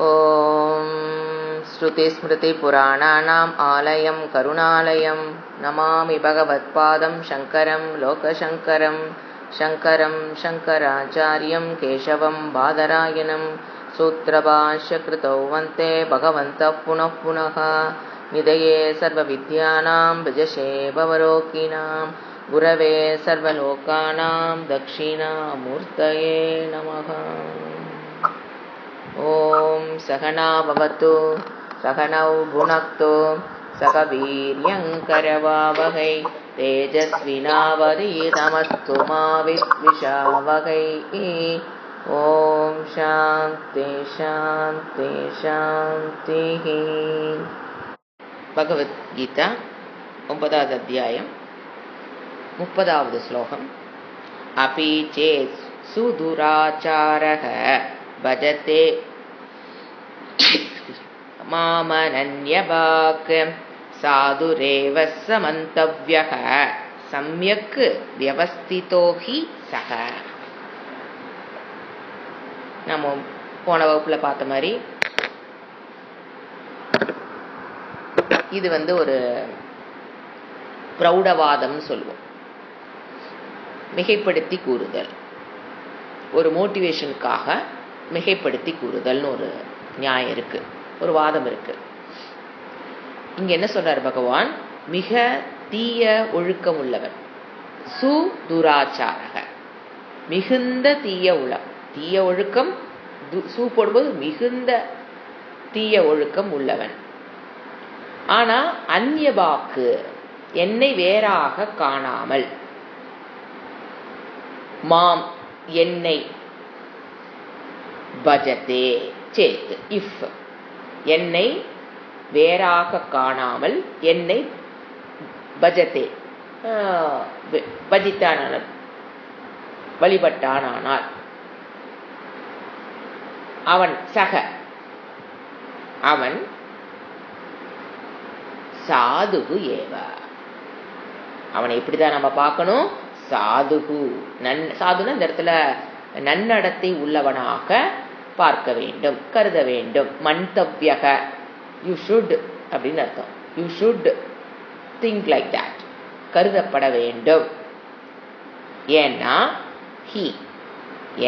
ॐ श्रुतिस्मृतिपुराणानाम् आलयं करुणालयं नमामि भगवत्पादं शङ्करं लोकशङ्करं शङ्करं शङ्कराचार्यं केशवं बादरायणं सूत्रभाष्यकृतौ वन्दे भगवन्तः पुनः पुनः निधये सर्वविद्यानां भजशे भवरोगिणां गुरवे सर्वलोकानां दक्षिणामूर्तये नमः। ॐ सहना भवतु सहनौ भुनक्तु सह वीर्यङ्करवावहै तेजस्विनावधीतमस्तु मा विद्विषावहै। ॐ शान्ति शान्ति शान्तिः। भगवद्गीता 9வது அத்தியாயம் 30வது ஸ்லோகம். अपि चेत् सुदुराचारः भजते मामनन्यभाक् साधुरेव समन्तव्यः सम्यक् व्यवस्थितो हि सः. நம்ம போன வகுப்புல பார்த்த மாதிரி இது ஒரு பிரௌடவாதம்னு சொல்லுவோம். மிகைப்படுத்தி கூறுதல், ஒரு மோட்டிவேஷனுக்காக மிகைப்படுத்தி கூறுதல்னு ஒரு நியாயம் இருக்கு, ஒரு வாதம் இருக்கு. இங்க என்ன சொல்றார் பகவான்? மிக தீய ஒழுக்கம் உள்ளவன், சுதுராச்சாரக, மிகுந்த தீய தீய ஒழுக்கம், சூ போடும்போது மிகுந்த தீய ஒழுக்கம் உள்ளவன். ஆனா அந்நியபாக்கு, என்னை வேறாக காணாமல், மாம் என்னை, பஜதே சேத் இஃப் என்னை வேறாக காணாமல், என்னை பஜதே பஜித்தானால் வழிபட்டானால், அவன் சக அவன் சாதுகு ஏவ, அவனை இப்படிதான் நம்ம பார்க்கணும். சாதுகு சாதுன்னா இந்த இடத்துல நன்னடத்தை உள்ளவனாக பார்க்க வேண்டும், கருத வேண்டும். மந்தவ்யக, யூ ஷுட் அப்படின்னு அர்த்தம். You should think like that, கருதப்பட வேண்டும். ஏன்னா ஹி,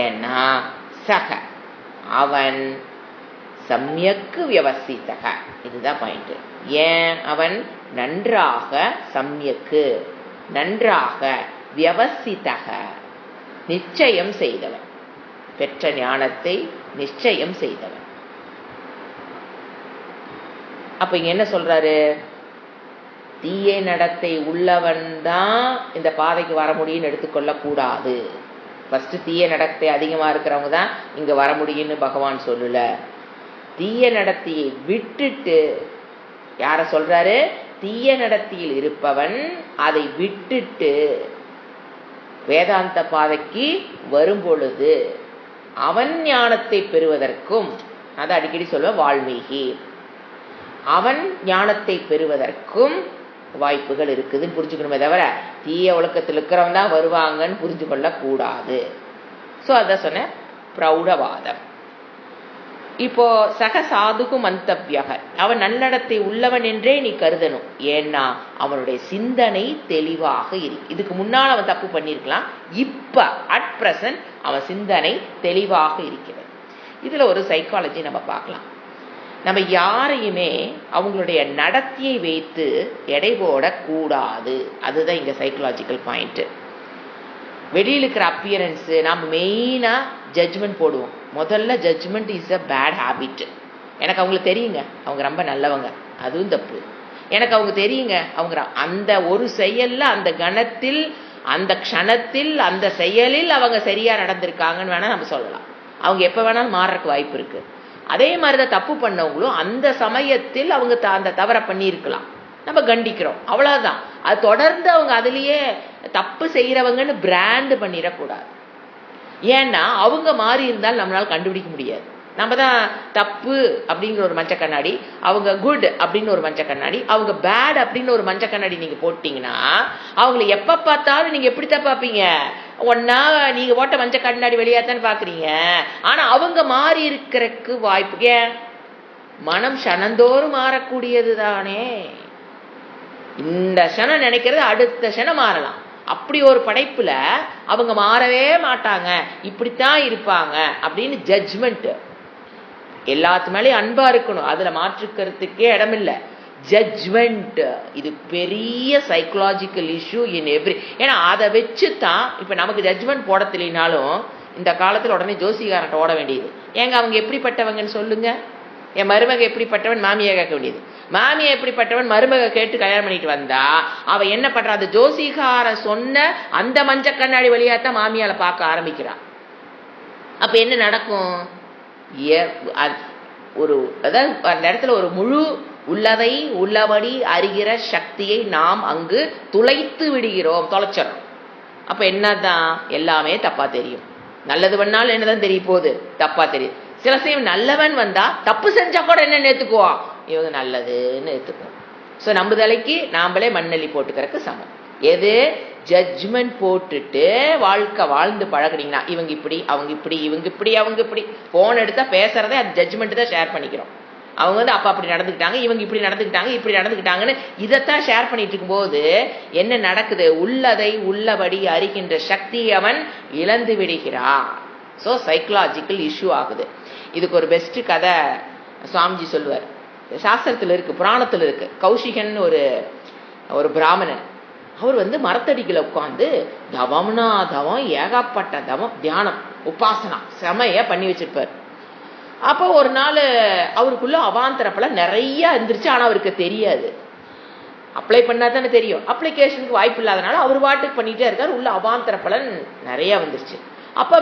ஏன்னா சக அவன், சம்யக்கு வியவஸ்திதக, இதுதான் பாயிண்ட். ஏன் அவன் நன்றாக, சம்யக்கு நன்றாக, வியவஸ்திதக நிச்சயம் செய்தவன், பெற்ற ஞானத்தை நிச்சயம் செய்தவன். அப்ப இங்க என்ன சொல்றாரு? தீய நடத்தை உள்ளவன் தான் இந்த பாதைக்கு வர முடியும்னு எடுத்துக்கொள்ள கூடாது. ஃபர்ஸ்ட் தீய நடத்தை அதிகமா இருக்கிறவங்க தான் இங்க வர முடியும்னு பகவான் சொல்லல. தீய நடத்தையை விட்டுட்டு, யார சொல்றாரு? தீய நடத்தையில் இருப்பவன் அதை விட்டுட்டு வேதாந்த பாதைக்கு வரும் பொழுது அவன் ஞானத்தை பெறுவதற்கும், அதை அடிக்கடி சொல்லுவ வால்மீகி, அவன் ஞானத்தை பெறுவதற்கும் வாய்ப்புகள் இருக்குதுன்னு புரிஞ்சுக்கணுமே தவிர தீய ஒழுக்கத்தில் இருக்கிறவன் தான் வருவாங்கன்னு புரிஞ்சு கொள்ள கூடாது. சோ அத சொன்ன பிரௌடவாதம். இப்போ சக சாதுகு மந்தவ்யக, அவன் நன்னடத்தை உள்ளவன் என்றே நீ கருதணும். ஏன்னா அவனுடைய சிந்தனை தெளிவாக இருக்கு. இதுக்கு முன்னால் அவன் தப்பு பண்ணிருக்கலாம், இப்ப அட் பிரசன்ட் அவன் சிந்தனை தெளிவாக இருக்கிறது. இதுல ஒரு சைக்காலஜி நம்ம பார்க்கலாம். நம்ம யாரையுமே அவங்களுடைய நடத்தையை வைத்து எடை போட கூடாது. அதுதான் இங்க சைக்கலாஜிக்கல் பாயிண்ட். வெளியில் இருக்கிற அப்பியரன்ஸ் நாம மெயினா ஜட்ஜ்மெண்ட் போடுவோம். முதல்ல judgement is a bad habit. எனக்கு அவங்களுக்கு தெரியுங்க அவங்க ரொம்ப நல்லவங்க, அதுவும் தப்பு. எனக்கு அவங்க தெரியுங்க அவங்க அந்த ஒரு செயல்ல, அந்த கணத்தில், அந்த க்ஷணத்தில், அந்த செயலில் அவங்க சரியா நடந்திருக்காங்கன்னு வேணா நம்ம சொல்லலாம். அவங்க எப்ப வேணாலும் மாறுறதுக்கு வாய்ப்பு இருக்கு. அதே மாதிரிதான் தப்பு பண்ணவங்களும் அந்த சமயத்தில் அவங்க அந்த தவறை பண்ணியிருக்கலாம், நம்ம கண்டிக்கிறோம், அவ்வளவுதான். அது தொடர்ந்து அவங்க அதுலயே தப்பு செய்யறவங்கன்னு பிராண்ட் பண்ணிடக்கூடாது. ஏன்னா அவங்க மாறி இருந்தால் நம்மளால கண்டுபிடிக்க முடியாது. நம்ம தான் தப்பு அப்படிங்கிற ஒரு மஞ்ச கண்ணாடி, அவங்க குட் அப்படின்னு ஒரு மஞ்ச கண்ணாடி, அவங்க பேட் அப்படின்னு ஒரு மஞ்ச கண்ணாடி நீங்க போட்டீங்கன்னா அவங்களை எப்ப பார்த்தாலும் நீங்க எப்படித்தான் பார்ப்பீங்க? ஒன்னா நீங்க போட்ட மஞ்ச கண்ணாடி வெளியாத்தான்னு பாக்குறீங்க. ஆனா அவங்க மாறி இருக்கிறதுக்கு வாய்ப்பு. ஏன்? மனம் க்ஷணந்தோறும் மாறக்கூடியது தானே. இந்த க்ஷணம் நினைக்கிறது அடுத்த க்ஷணம் மாறலாம். அப்படி ஒரு படைப்புல அவங்க மாறவே மாட்டாங்க, இப்படித்தான் இருப்பாங்க அப்படின்னு ஜட்ஜ்மெண்ட். எல்லாத்து மேலேயும் அன்பா இருக்கணும், அதுல மாற்றுக்கிறதுக்கே இடமில்லை. ஜட்ஜ்மெண்ட் இது பெரிய சைக்கலாஜிக்கல் இஷ்யூ இன் எவ்ரி. ஏன்னா அதை வச்சு தான் இப்ப நமக்கு ஜட்ஜ்மெண்ட் போட தெரியனாலும் இந்த காலத்துல உடனே ஜோசிகாரன்ட்ட ஓட வேண்டியது. ஏங்க அவங்க எப்படிப்பட்டவங்கன்னு சொல்லுங்க. என் மருமக எப்படிப்பட்டவன் மாமியை கேட்க வேண்டியது. மாமியை எப்படிப்பட்டவன் மருமக கேட்டு கல்யாணம் பண்ணிட்டு வந்தா அவ என்ன பண்றா? அந்த ஜோசிகார சொன்ன அந்த மஞ்ச கண்ணாடி வழியாத்தான் மாமியால பார்க்க ஆரம்பிக்கிறான். அப்ப என்ன நடக்கும்? ஒரு அதாவது அந்த இடத்துல ஒரு முழு உள்ளதை உள்ளபடி அறிகிற சக்தியை நாம் அங்கு துளைத்து விடுகிறோம், தொலைச்சிடறோம். அப்ப என்னதான்? எல்லாமே தப்பா தெரியும். நல்லது பண்ணாலும் என்னதான் தெரிய போகுது? தப்பா தெரியும். சில சமயம் நல்லவன் வந்தா தப்பு செஞ்சா கூட என்ன ஏத்துக்குவோம்? இவங்க நல்லதுன்னு ஏத்துக்குவோம். ஸோ நம்புதலைக்கு நாமளே மண்ணெல்லி போட்டுக்கிறதுக்கு சமம். எது? ஜட்ஜ்மெண்ட் போட்டுட்டு வாழ்க்கை வாழ்ந்து பழகுனீங்கன்னா இவங்க இப்படி, அவங்க இப்படி, இவங்க இப்படி, அவங்க இப்படி. போன் எடுத்தா பேசுறதே அது ஜட்ஜ்மெண்ட் தான் ஷேர் பண்ணிக்கிறோம். அவங்க வந்து அப்ப அப்படி நடந்துக்கிட்டாங்க, இவங்க இப்படி நடந்துக்கிட்டாங்க, இப்படி நடந்துக்கிட்டாங்கன்னு இதைத்தான் ஷேர் பண்ணிட்டு இருக்கும்போது என்ன நடக்குது? உள்ளதை உள்ளபடி அறிகின்ற சக்தி அவன் இழந்து விடுகிறான். ஸோ சைக்கலாஜிக்கல் இஷ்யூ ஆகுது. இதுக்கு ஒரு பெஸ்ட் கதை சுவாமிஜி சொல்லுவார். சாஸ்திரத்தில் இருக்கு, புராணத்தில் இருக்கு. கௌஷிகன் ஒரு பிராமணன். அவர் வந்து மரத்தடிக்கல உட்காந்து தவம்னா தவம், ஏகப்பட்ட தவம், தியானம், உபாசனா செமைய பண்ணி வச்சிருப்பார். அப்போ ஒரு நாள் அவருக்குள்ள அவாந்தரப்பெல்லாம் நிறைய இருந்துருச்சு. ஆனா அவருக்கு தெரியாது. அப்ளை பண்ணா தானே தெரியும். அப்ளிகேஷனுக்கு வாய்ப்பு இல்லாதனால அவர் பாட்டுக்கு பண்ணிட்டே இருக்காரு. உள்ள அவாந்தர பலன் நிறைய வந்துருச்சு. அப்ப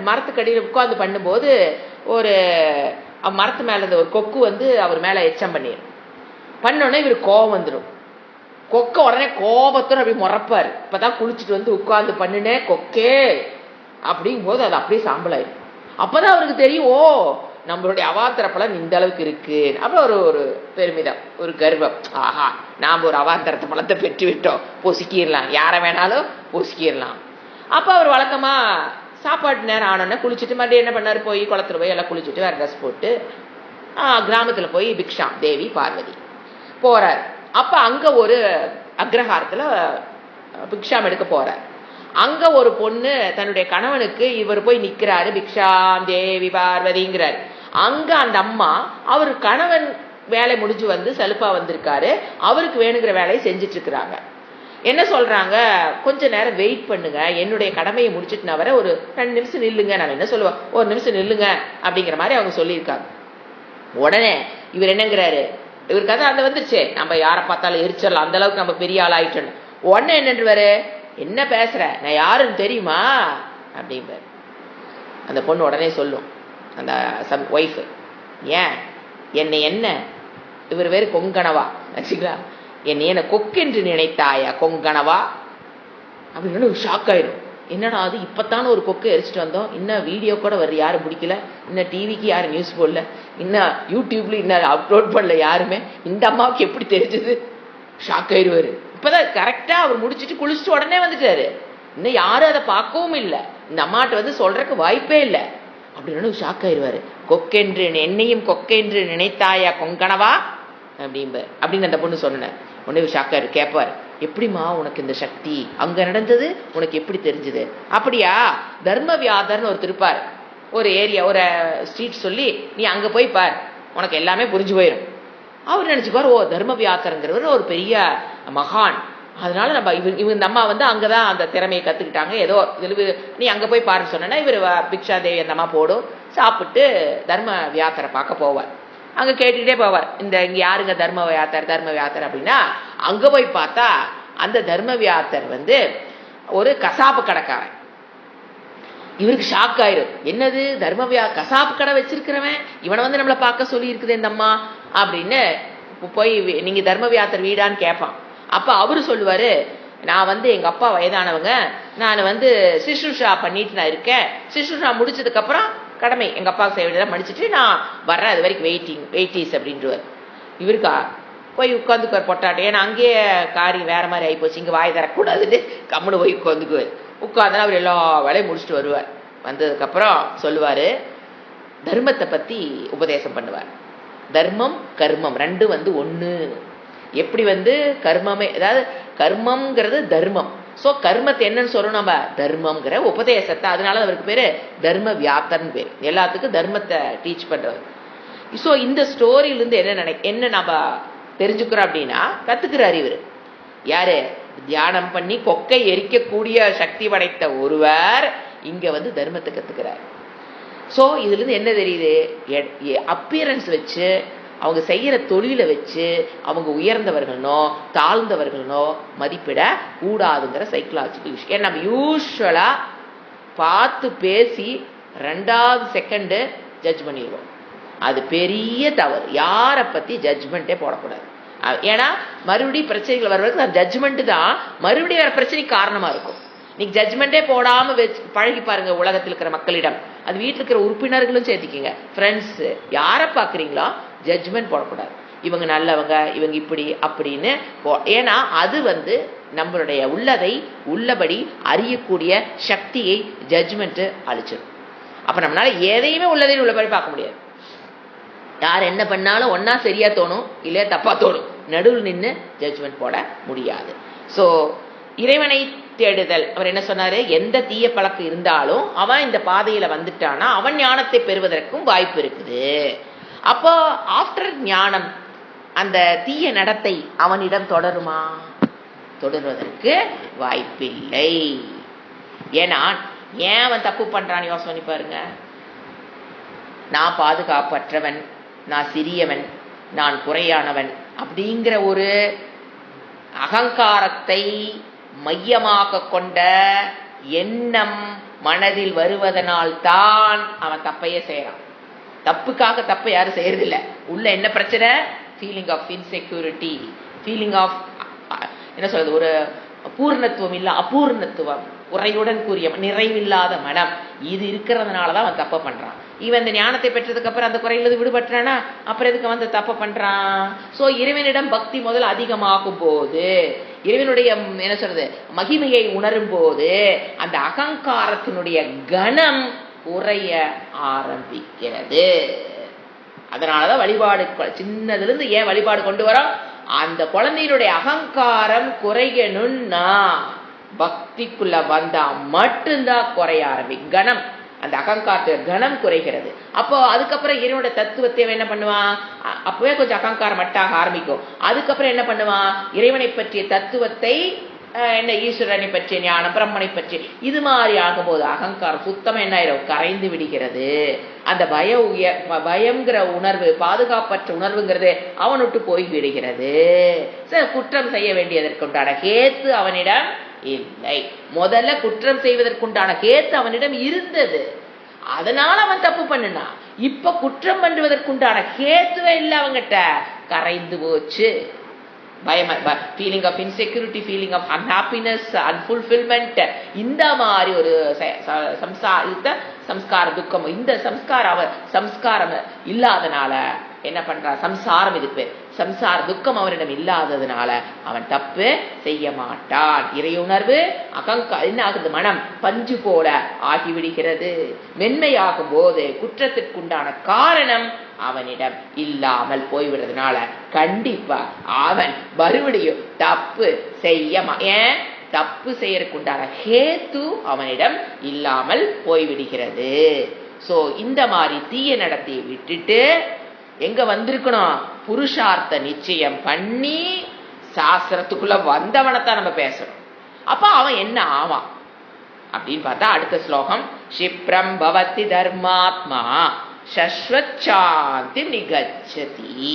மரத்துக்கடியில் உட்கார்ந்து பண்ணும்போது ஒரு மரத்து மேல இருந்த ஒரு கொக்கு வந்து அவர் மேல எச்சம் பண்ணிடும். பண்ணோடனே இவர் கோபம் வந்துடும். கொக்க உடனே கோபத்தோட அப்படி முறப்பாரு. இப்பதான் குளிச்சுட்டு வந்து உட்கார்ந்து பண்ணுனே கொக்கே அப்படிங்கும் போது அது அப்படியே சாம்பலாயிடும். அப்பதான் அவருக்கு தெரியும், ஓ நம்மளுடைய அவாந்தர பலன் இந்த அளவுக்கு இருக்கு. அப்புறம் ஒரு பெருமிதம், ஒரு கர்வம், ஆஹா நாம ஒரு அவாந்தரத்தை பலத்தை பெற்று விட்டோம், பொசுக்கிடலாம், யாரை வேணாலும் பொசுக்கிடலாம். அப்ப அவர் வழக்கமா சாப்பாட்டு நேரம் ஆனோன்னா குளிச்சுட்டு மறுபடியும் என்ன பண்ணாரு? போய் குளத்துல போய் எல்லாம் குளிச்சுட்டு வேற ட்ரெஸ் போட்டு கிராமத்துல போய் பிக்ஷா தேவி பார்வதி போறார். அப்ப அங்க ஒரு அக்ரஹாரத்துல பிக்ஷாம் எடுக்க போறார். அங்க ஒரு பொண்ணு தன்னுடைய கணவனுக்கு இவர் போய் நிக்கிறாரு, பிக்ஷாம் தேவி பார்வதிங்கிறாரு. அங்க அந்த அம்மா அவர் கணவன் வேலை முடிஞ்சு வந்து சலுப்பா வந்திருக்காரு, அவருக்கு வேணுங்கிற வேலையை செஞ்சுட்டு இருக்கிறாங்க. என்ன சொல்றாங்க? கொஞ்ச நேரம் வெயிட் பண்ணுங்க, என்னுடைய கடமையை முடிச்சுட்டு நான் வர, ஒரு 2 நிமிஷம் நில்லுங்க. நான் என்ன சொல்லுவேன், ஒரு நிமிஷம் நில்லுங்க அப்படிங்கிற மாதிரி அவங்க சொல்லியிருக்காங்க. உடனே இவர் என்னங்கிறாரு, இவர் கதை அந்த வந்துருச்சு, நம்ம யாரை பார்த்தாலும் எரிச்சிடலாம், அந்த அளவுக்கு நம்ம பெரிய ஆள் ஆயிட்டோன்னு. உடனே என்னன்றுவாரு, என்ன பேசுற, நான் யாருன்னு தெரியுமா அப்படிம்பாரு. அந்த பொண்ணு உடனே சொல்லும், அந்த ஒய்ஃபு, ஏன் என்ன இவர் வேறு கொங்கணவா வச்சுங்களா, என்ன கொக்கென்று நினைத்தாயா கொங்கணவா அப்படின்னு ஷாக் ஆயிடும். என்னடா அது, இப்பத்தானே ஒரு கொக்கை எரிச்சிட்டு வந்தோம், இன்னும் வீடியோ கூட வர யாரும் பிடிக்கல, இன்னும் டிவிக்கு யாரும் நியூஸ் போடல, இன்னும் யூடியூப்ல இன்னும் அப்லோட் பண்ணல யாருமே, இந்த அம்மாவுக்கு எப்படி தெரிஞ்சது? ஷாக் ஆயிடுவாரு. இப்பதான் கரெக்டா அவர் முடிச்சுட்டு குளிச்சுட்டு உடனே வந்துட்டாரு. இன்னும் யாரும் அதை பார்க்கவும் இல்லை, இந்த அம்மாட்ட வந்து சொல்றதுக்கு வாய்ப்பே இல்லை அப்படின்னு ஷாக் ஆயிடுவாரு. கொக்கென்று என்னையும் கொக்கென்று நினைத்தாயா கொங்கணவா அப்படின்னு அந்த பொண்ணு சொன்ன உடனே ஷாக்காரு. கேட்பாரு, எப்படிமா உனக்கு இந்த சக்தி, அங்க நடந்தது உனக்கு எப்படி தெரிஞ்சது? அப்படியா, தர்ம வியாதர்னு ஒரு திருப்பார், ஒரு ஏரியா, ஒரு ஸ்ட்ரீட் சொல்லி நீ அங்க போய் பார், உனக்கு எல்லாமே புரிஞ்சு போயிடும். அவர் நினைச்சுப்பார், ஓ தர்ம வியாத்தருங்கிறவர் ஒரு பெரிய மகான், அதனால நம்ம இந்த அம்மா வந்து அங்கதான் அந்த திறமையை கத்துக்கிட்டாங்க, ஏதோ நீ அங்க போய் பாருன்னு சொன்னா இவர் பிக்ஷா தேவி அந்த அம்மா போடும், சாப்பிட்டு தர்ம வியாத்தரை பார்க்க போவார். அங்க கேட்டுக்கிட்டே போவார், இங்க யாருங்க தர்ம வியாத்தர் அப்படின்னா. அங்க போய் பார்த்தா அந்த தர்ம வியாத்தர் வந்து ஒரு கசாப்பு கடைக்காரன். இவருக்கு ஷாக் ஆயிரும், என்னது கசாப்பு கடை வச்சிருக்கிறவன் இவனை வந்து நம்மளை பார்க்க சொல்லி இருக்குது இந்த அம்மா அப்படின்னு போய், நீங்க தர்ம வியாத்தர் வீடான்னு கேட்பான். அப்ப அவரு சொல்லுவாரு, நான் வந்து எங்க அப்பா வயதானவங்க, நான் வந்து சிசுஷா பண்ணிட்டு நான் இருக்கேன், சிசுஷா முடிச்சதுக்கு அப்புறம் கடமை எங்க அப்பா செய்வதெல்லாம் முடிச்சுட்டு நான் வர்றேன், அது வரைக்கும் வெயிட்டீஸ் அப்படின்ட்டுவார். இவருக்கா போய் உட்காந்துக்குவார் பொட்டாட்டே, ஏன்னா அங்கேயே காரியம் வேற மாதிரி ஆகிப்போச்சு, இங்க வாய் தரக்கூடாதுன்னு கம்முன்னு போய் உட்காந்துக்குவார். உட்கார்ந்து அவர் எல்லா வேலையும் முடிச்சுட்டு வருவார். வந்ததுக்கப்புறம் சொல்லுவார், தர்மத்தை பற்றி உபதேசம் பண்ணுவார். தர்மம் கர்மம் ரெண்டும் ஒன்று. எப்படி கர்மமே, அதாவது கர்மம்ங்கிறது தர்மம். ஸோ கர்மத்தை என்னன்னு சொல்றோம் நம்ம, தர்மம்ங்கிற உபதேசத்தை. அதனால அவருக்கு பேரு தர்ம வியாத்தன் பேர், எல்லாத்துக்கும் தர்மத்தை டீச் பண்றவர். ஸோ இந்த ஸ்டோரியிலிருந்து என்ன நம்ம தெரிஞ்சுக்கிறோம் அப்படின்னா, கத்துக்கிறார் இவர். யாரு? தியானம் பண்ணி கொக்கை எரிக்கக்கூடிய சக்தி படைத்த ஒருவர் இங்க தர்மத்தை கத்துக்கிறார். ஸோ இதுல இருந்து என்ன தெரியுது, அப்பியரன்ஸ் வச்சு, அவங்க செய்யற தொழிலை வச்சு அவங்க உயர்ந்தவர்களோ தாழ்ந்தவர்களோ மதிப்பிட கூடாதுங்கிற சைக்கலாஜிக்கல் விஷயம். ஏன்னா நம்ம யூஸ்வலா பார்த்து பேசி 2வது செகண்டு ஜட்ஜ் பண்ணிடுவோம். அது பெரிய தவறு. யாரை பத்தி ஜட்ஜ்மெண்ட்டே போடக்கூடாது. ஏன்னா மறுபடியும் பிரச்சனைகள் வருவதற்கு ஜட்ஜ்மெண்ட் தான் மறுபடியும் வேற பிரச்சனைக்கு காரணமா இருக்கும். நீங்க ஜட்ஜ்மெண்டே போடாம பழகி பாருங்க உலகத்தில் இருக்கிற மக்களிடம். அது வீட்டில் இருக்கிற உறுப்பினர்களும் சேர்த்திக்கிங்க, ஃப்ரெண்ட்ஸ், யாரை பாக்குறீங்களோ ஜட்ஜ்மெண்ட் போடக்கூடாது. இவங்க நல்லவங்க, இவங்க இப்படி அப்படின்னு. ஏன்னா அது நம்மளுடைய உள்ளதை உள்ளபடி அறியக்கூடிய சக்தியை ஜட்ஜ்மெண்ட் அழிச்சிடும். அப்ப நம்மளால எதையுமே உள்ளதையும் உள்ளபடி பார்க்க முடியாது. யார் என்ன பண்ணாலும் ஒன்னா சரியா தோணும், இல்லையா தப்பா தோணும். நடுவில் நின்று ஜட்ஜ்மெண்ட் போட முடியாது. ஸோ இறைவனை தேடுதல், அவர் என்ன சொன்னாரு, எந்த தீய பழக்கம் இருந்தாலும் அவன் இந்த பாதையில வந்துட்டானா அவன் ஞானத்தை பெறுவதற்கும் வாய்ப்பு இருக்குது. அப்போ ஆஃப்டர் ஞானம் அந்த தீய நடத்தை அவனிடம் தொடருமா? தொடர்வதற்கு வாய்ப்பில்லை. ஏன்னா ஏன் அவன் தப்பு பண்றான் யோசனை பண்ணி பாருங்க. நான் பாதுகாப்பற்றவன், நான் சிறியவன், நான் குறையானவன் அப்படிங்கிற ஒரு அகங்காரத்தை மையமாக கொண்ட எண்ணம் மனதில் வருவதனால் தான் அவன் தப்பையே செய்யறான். தப்புக்காக தப்பை யாரும் செய்யறதில்ல. உள்ள என்ன பிரச்சனை? Feeling of insecurity, feeling of என்ன சொல்றது, ஒரு பூர்ணத்துவம் இல்ல, அபூர்ணத்துவம், குறையுடன் கூறிய நிறைவில்லாத மனம். இது இருக்கிறதுனாலதான் அவன் தப்ப பண்றான். இவன் இந்த ஞானத்தை பெற்றதுக்கு அப்புறம் அந்த குறையிலிருந்து விடுபட்டானா அப்புறம் எதுக்கு தப்ப பண்றான்? சோ இறைவனிடம் பக்தி முதல் அதிகமாகும் போது, இறைவனுடைய என்ன சொல்றது மகிமையை உணரும் போது அந்த அகங்காரத்தினுடைய கணம் குறைய ஆரம்பிக்கிறது. அதனாலதான் வழிபாடு சின்னதுல இருந்து ஏன் வழிபாடு கொண்டு வரோம், அந்த குழந்தையினுடைய அகங்காரம் குறையணும்னா பக்திக்குள்ள வந்தா மட்டும்தான் குறைய ஆரம்பிக்கும். கணம், அந்த அகங்காரத்து கணம் குறைகிறது. அப்போ அதுக்கப்புறம் இறைவனுடைய தத்துவத்தை என்ன பண்ணுவான், அப்பவே கொஞ்சம் அகங்காரம் மட்டாக ஆரம்பிக்கும். அதுக்கப்புறம் என்ன பண்ணுவான், இறைவனை பற்றிய தத்துவத்தை, என்ன ஈஸ்வரனை பற்றிய ஞானம், பிரம்மனை பற்றி இது மாதிரி ஆகும்போது அகங்காரம் சுத்தமா என்ன ஆயிரும், கரைந்து விடுகிறது. அந்த பயம்ங்கிற உணர்வு, பாதுகாப்பற்ற உணர்வுங்கிறது அவனுட்டு போய் விடுகிறது. குற்றம் செய்ய வேண்டியதற்குண்டான ஹேத்து அவனிடம் இல்லை. முதல்ல குற்றம் செய்வதற்குண்டான ஹேத்து அவனிடம் இருந்தது, அதனால அவன் தப்பு பண்ணுனா. இப்ப குற்றம் பண்ணுவதற்குண்டான ஹேத்துவே இல்லை, அவங்கிட்ட கரைந்து போச்சு. பயம், feeling of insecurity, feeling of unhappiness, unfulfilment, இந்த மாதிரி ஒரு சம்ஸ்கார துக்கம், இந்த சம்ஸ்காரம் இல்லாதனால என்ன பண்றான், சம்சாரம் இது பேர். சம்சார துக்கம் அவனிடம் இல்லாததுனால அவன் தப்பு செய்ய மாட்டான். இறையுணர்வு என்ன ஆகுது, மனம் பஞ்சு போல ஆகிவிடுகிறது. மென்மையாகும் போது குற்றத்திற்குண்டான காரணம் அவனிடம் இல்லாமல் போய்விடுறதுனால கண்டிப்பா அவன் மறுபடியும் தப்பு செய்ய ஏன் தப்பு செய்யறதுக்குண்டான ஹேத்து அவனிடம் இல்லாமல் போய்விடுகிறது. சோ இந்த மாதிரி தீய நடத்தையை விட்டுட்டு எங்க வந்திருக்கணும், புருஷார்த்த நிச்சயம் பண்ணி சாஸ்திரத்துக்குள்ள வந்தவனத்தான் நம்ம பேசணும். அப்ப அவன் என்ன ஆவான் அப்படின்னு பார்த்தா அடுத்த ஸ்லோகம், க்ஷிப்ரம் பவதி தர்மாத்மா சஸ்வச்சாந்தி நிகச்சதி.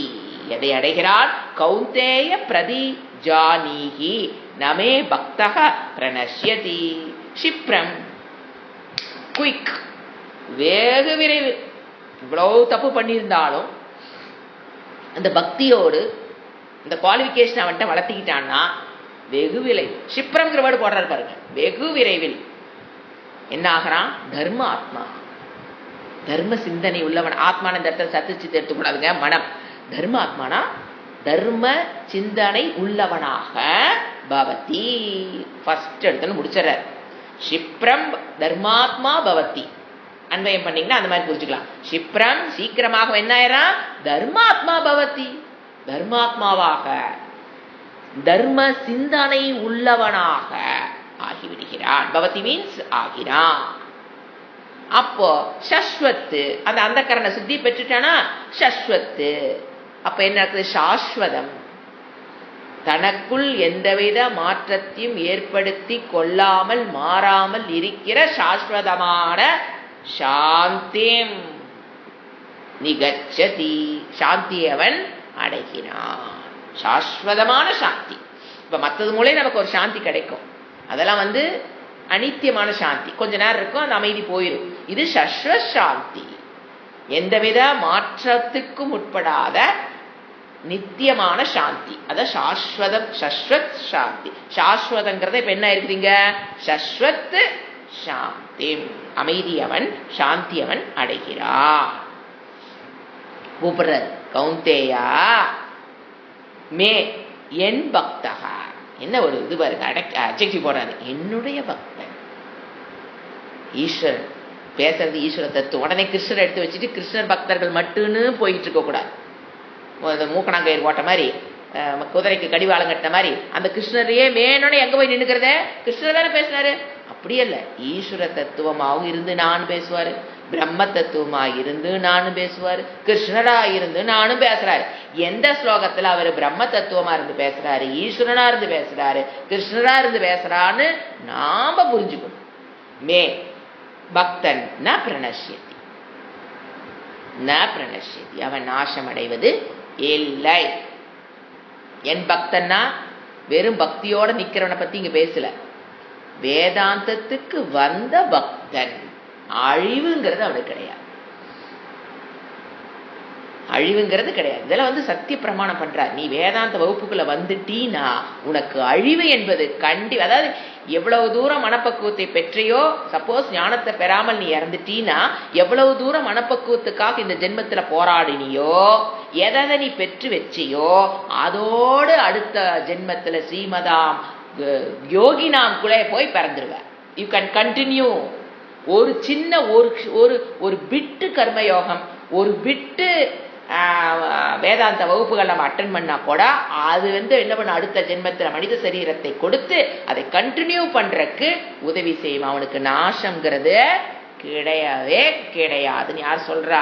எதை அடைகிறான், கௌந்தேய பிரதி ஜானீஹி நமே பக்தஹ பிரணஷ்யதி. க்ஷிப்ரம், குயிக், வேக விரைவு. இவ்வளவு தப்பு பண்ணியிருந்தாலும் அந்த பக்தியோடு இந்த குவாலிபிகேஷன் அவன்கிட்ட வளர்த்திக்கிட்டான்னா வெகு விரைவில், க்ஷிப்ரம்ங்கிற வேர்டு போடுறாரு பாருங்க, வெகு விரைவில் என்ன ஆகிறான், தர்ம ஆத்மா, தர்ம சிந்தனை உள்ளவன். ஆத்மான இந்த இடத்துல சத்துச்சித்து எடுத்துக்கூடாதுங்க, மனம். தர்ம ஆத்மானா தர்ம சிந்தனை உள்ளவனாக பவதி. ஃபர்ஸ்ட் எடுத்து முடிச்சார். க்ஷிப்ரம் தர்மாத்மா பவதி. அன்வயம் பண்ணீங்கன்னா அந்த மாதிரி புரிஞ்சுக்கலாம். க்ஷிப்ரம் சீக்கிரமாக என்ன ஆயிரம், தர்மாத்மா பவதி, தர்மாத்மாவாக தர்ம சிந்தனை உள்ளவனாக ஆகிவிடுகிறான். பவதி மீன்ஸ் ஆகிறான். அப்போ சஸ்வத்து, அந்த அந்தக்கரண சுத்தி பெற்றுட்டானா சஸ்வத்து. அப்ப என்ன இருக்குது, சாஸ்வதம், தனக்குள் எந்தவித மாற்றத்தையும் ஏற்படுத்தி கொள்ளாமல் மாறாமல் இருக்கிற சாஸ்வதமான சாந்திம் நிகச்சதி, சாந்தியை அவன் அடைகிறான். சாஸ்வதமான சாந்தி. இப்ப மற்றது மூலம் நமக்கு ஒரு சாந்தி கிடைக்கும், அதெல்லாம் அனித்தியமான சாந்தி, கொஞ்ச நேரம் இருக்கும், அந்த அமைதி போயிடும். இது சஸ்வ சாந்தி, எந்தவித மாற்றத்துக்கும் உட்படாத நித்தியமான சாந்தி. அதான் சாஸ்வதம், சஸ்வத் சாந்தி. சாஸ்வதங்கிறத இப்ப என்ன இருக்குதுங்க, சஸ்வத் சாந்தி, அமைதி அவன், சாந்தி அவன் அடைகிறான். கூப்பிடுற கௌந்தேயா மே என் பக்தகா, என்ன ஒரு இது பாருங்க, அட்ஜெக்டிவ் போடுறாரு, என்னுடைய பக்தன். ஈஸ்வரன் பேசுறது ஈஸ்வர தத்துவம். உடனே கிருஷ்ணர் எடுத்து வச்சுட்டு கிருஷ்ணர் பக்தர்கள் மட்டும்னு போயிட்டு இருக்க கூடாது. மூக்கணாங்கயிறு போட்ட மாதிரி, குதிரைக்கு கடிவாளம் கட்டின மாதிரி அந்த கிருஷ்ணரையே வேணும்னு எங்க போய் நின்னுக்கிறத, கிருஷ்ணர் தானே பேசினாரு. அப்படி அல்ல, ஈஸ்வர தத்துவமாகவும் இருந்து நானும் பேசுவாரு, பிரம்ம தத்துவமாக இருந்து நானும் பேசுவாரு, கிருஷ்ணரா இருந்து நானும் பேசுறாரு. எந்த ஸ்லோகத்துல அவர் பிரம்ம தத்துவமா இருந்து பேசுறாரு, ஈஸ்வரனா இருந்து பேசுறாரு, கிருஷ்ணரா இருந்து பேசுறான்னு நாம புரிஞ்சுக்கணும். மே பக்தன் ந பிரணஷ்யதி, ந பிரணஷ்யதி, அவன் நாசம் அடைவது இல்லை. என் பக்தன்னா வெறும் பக்தியோட நிக்கிறவனை பத்தி இங்க பேசல, வேதாந்தத்துக்கு வந்த பக்தன். அழிவுங்கிறது அவனுக்கு கிடையாது, அழிவுங்கிறது கிடையாது. இதெல்லாம் சத்திய பிரமாணம் பண்றார். நீ வேதாந்த வகுப்புக்குள்ள வந்துட்டீனா உனக்கு அழிவு என்பது அதாவது எவ்வளவு தூரம் மனப்பக்குவத்தை பெற்றையோ, சப்போஸ் ஞானத்தை பெறாமல் நீ இறந்துட்டீனா எவ்வளவு தூரம் மனப்பக்குவத்துக்காக இந்த ஜென்மத்துல போராடினியோ, எதை நீ பெற்று வச்சியோ, அதோடு அடுத்த ஜென்மத்துல ஸ்ரீமதாம் யோகினாம் குலே போய் பிறந்துருவ. You can continue. ஒரு சின்ன ஒரு பிட்டு கர்மயோகம், ஒரு பிட்டு வேதாந்த வகுப்புகள் நம்ம அட்டன் பண்ணா கூட அது என்ன பண்ண, அடுத்த ஜென்மத்தில் மனித சரீரத்தை கொடுத்து அதை கண்டினியூ பண்றதுக்கு உதவி செய்யும். அவனுக்கு நாசம்ங்கிறது கிடையவே கிடையாதுன்னு யார் சொல்றா,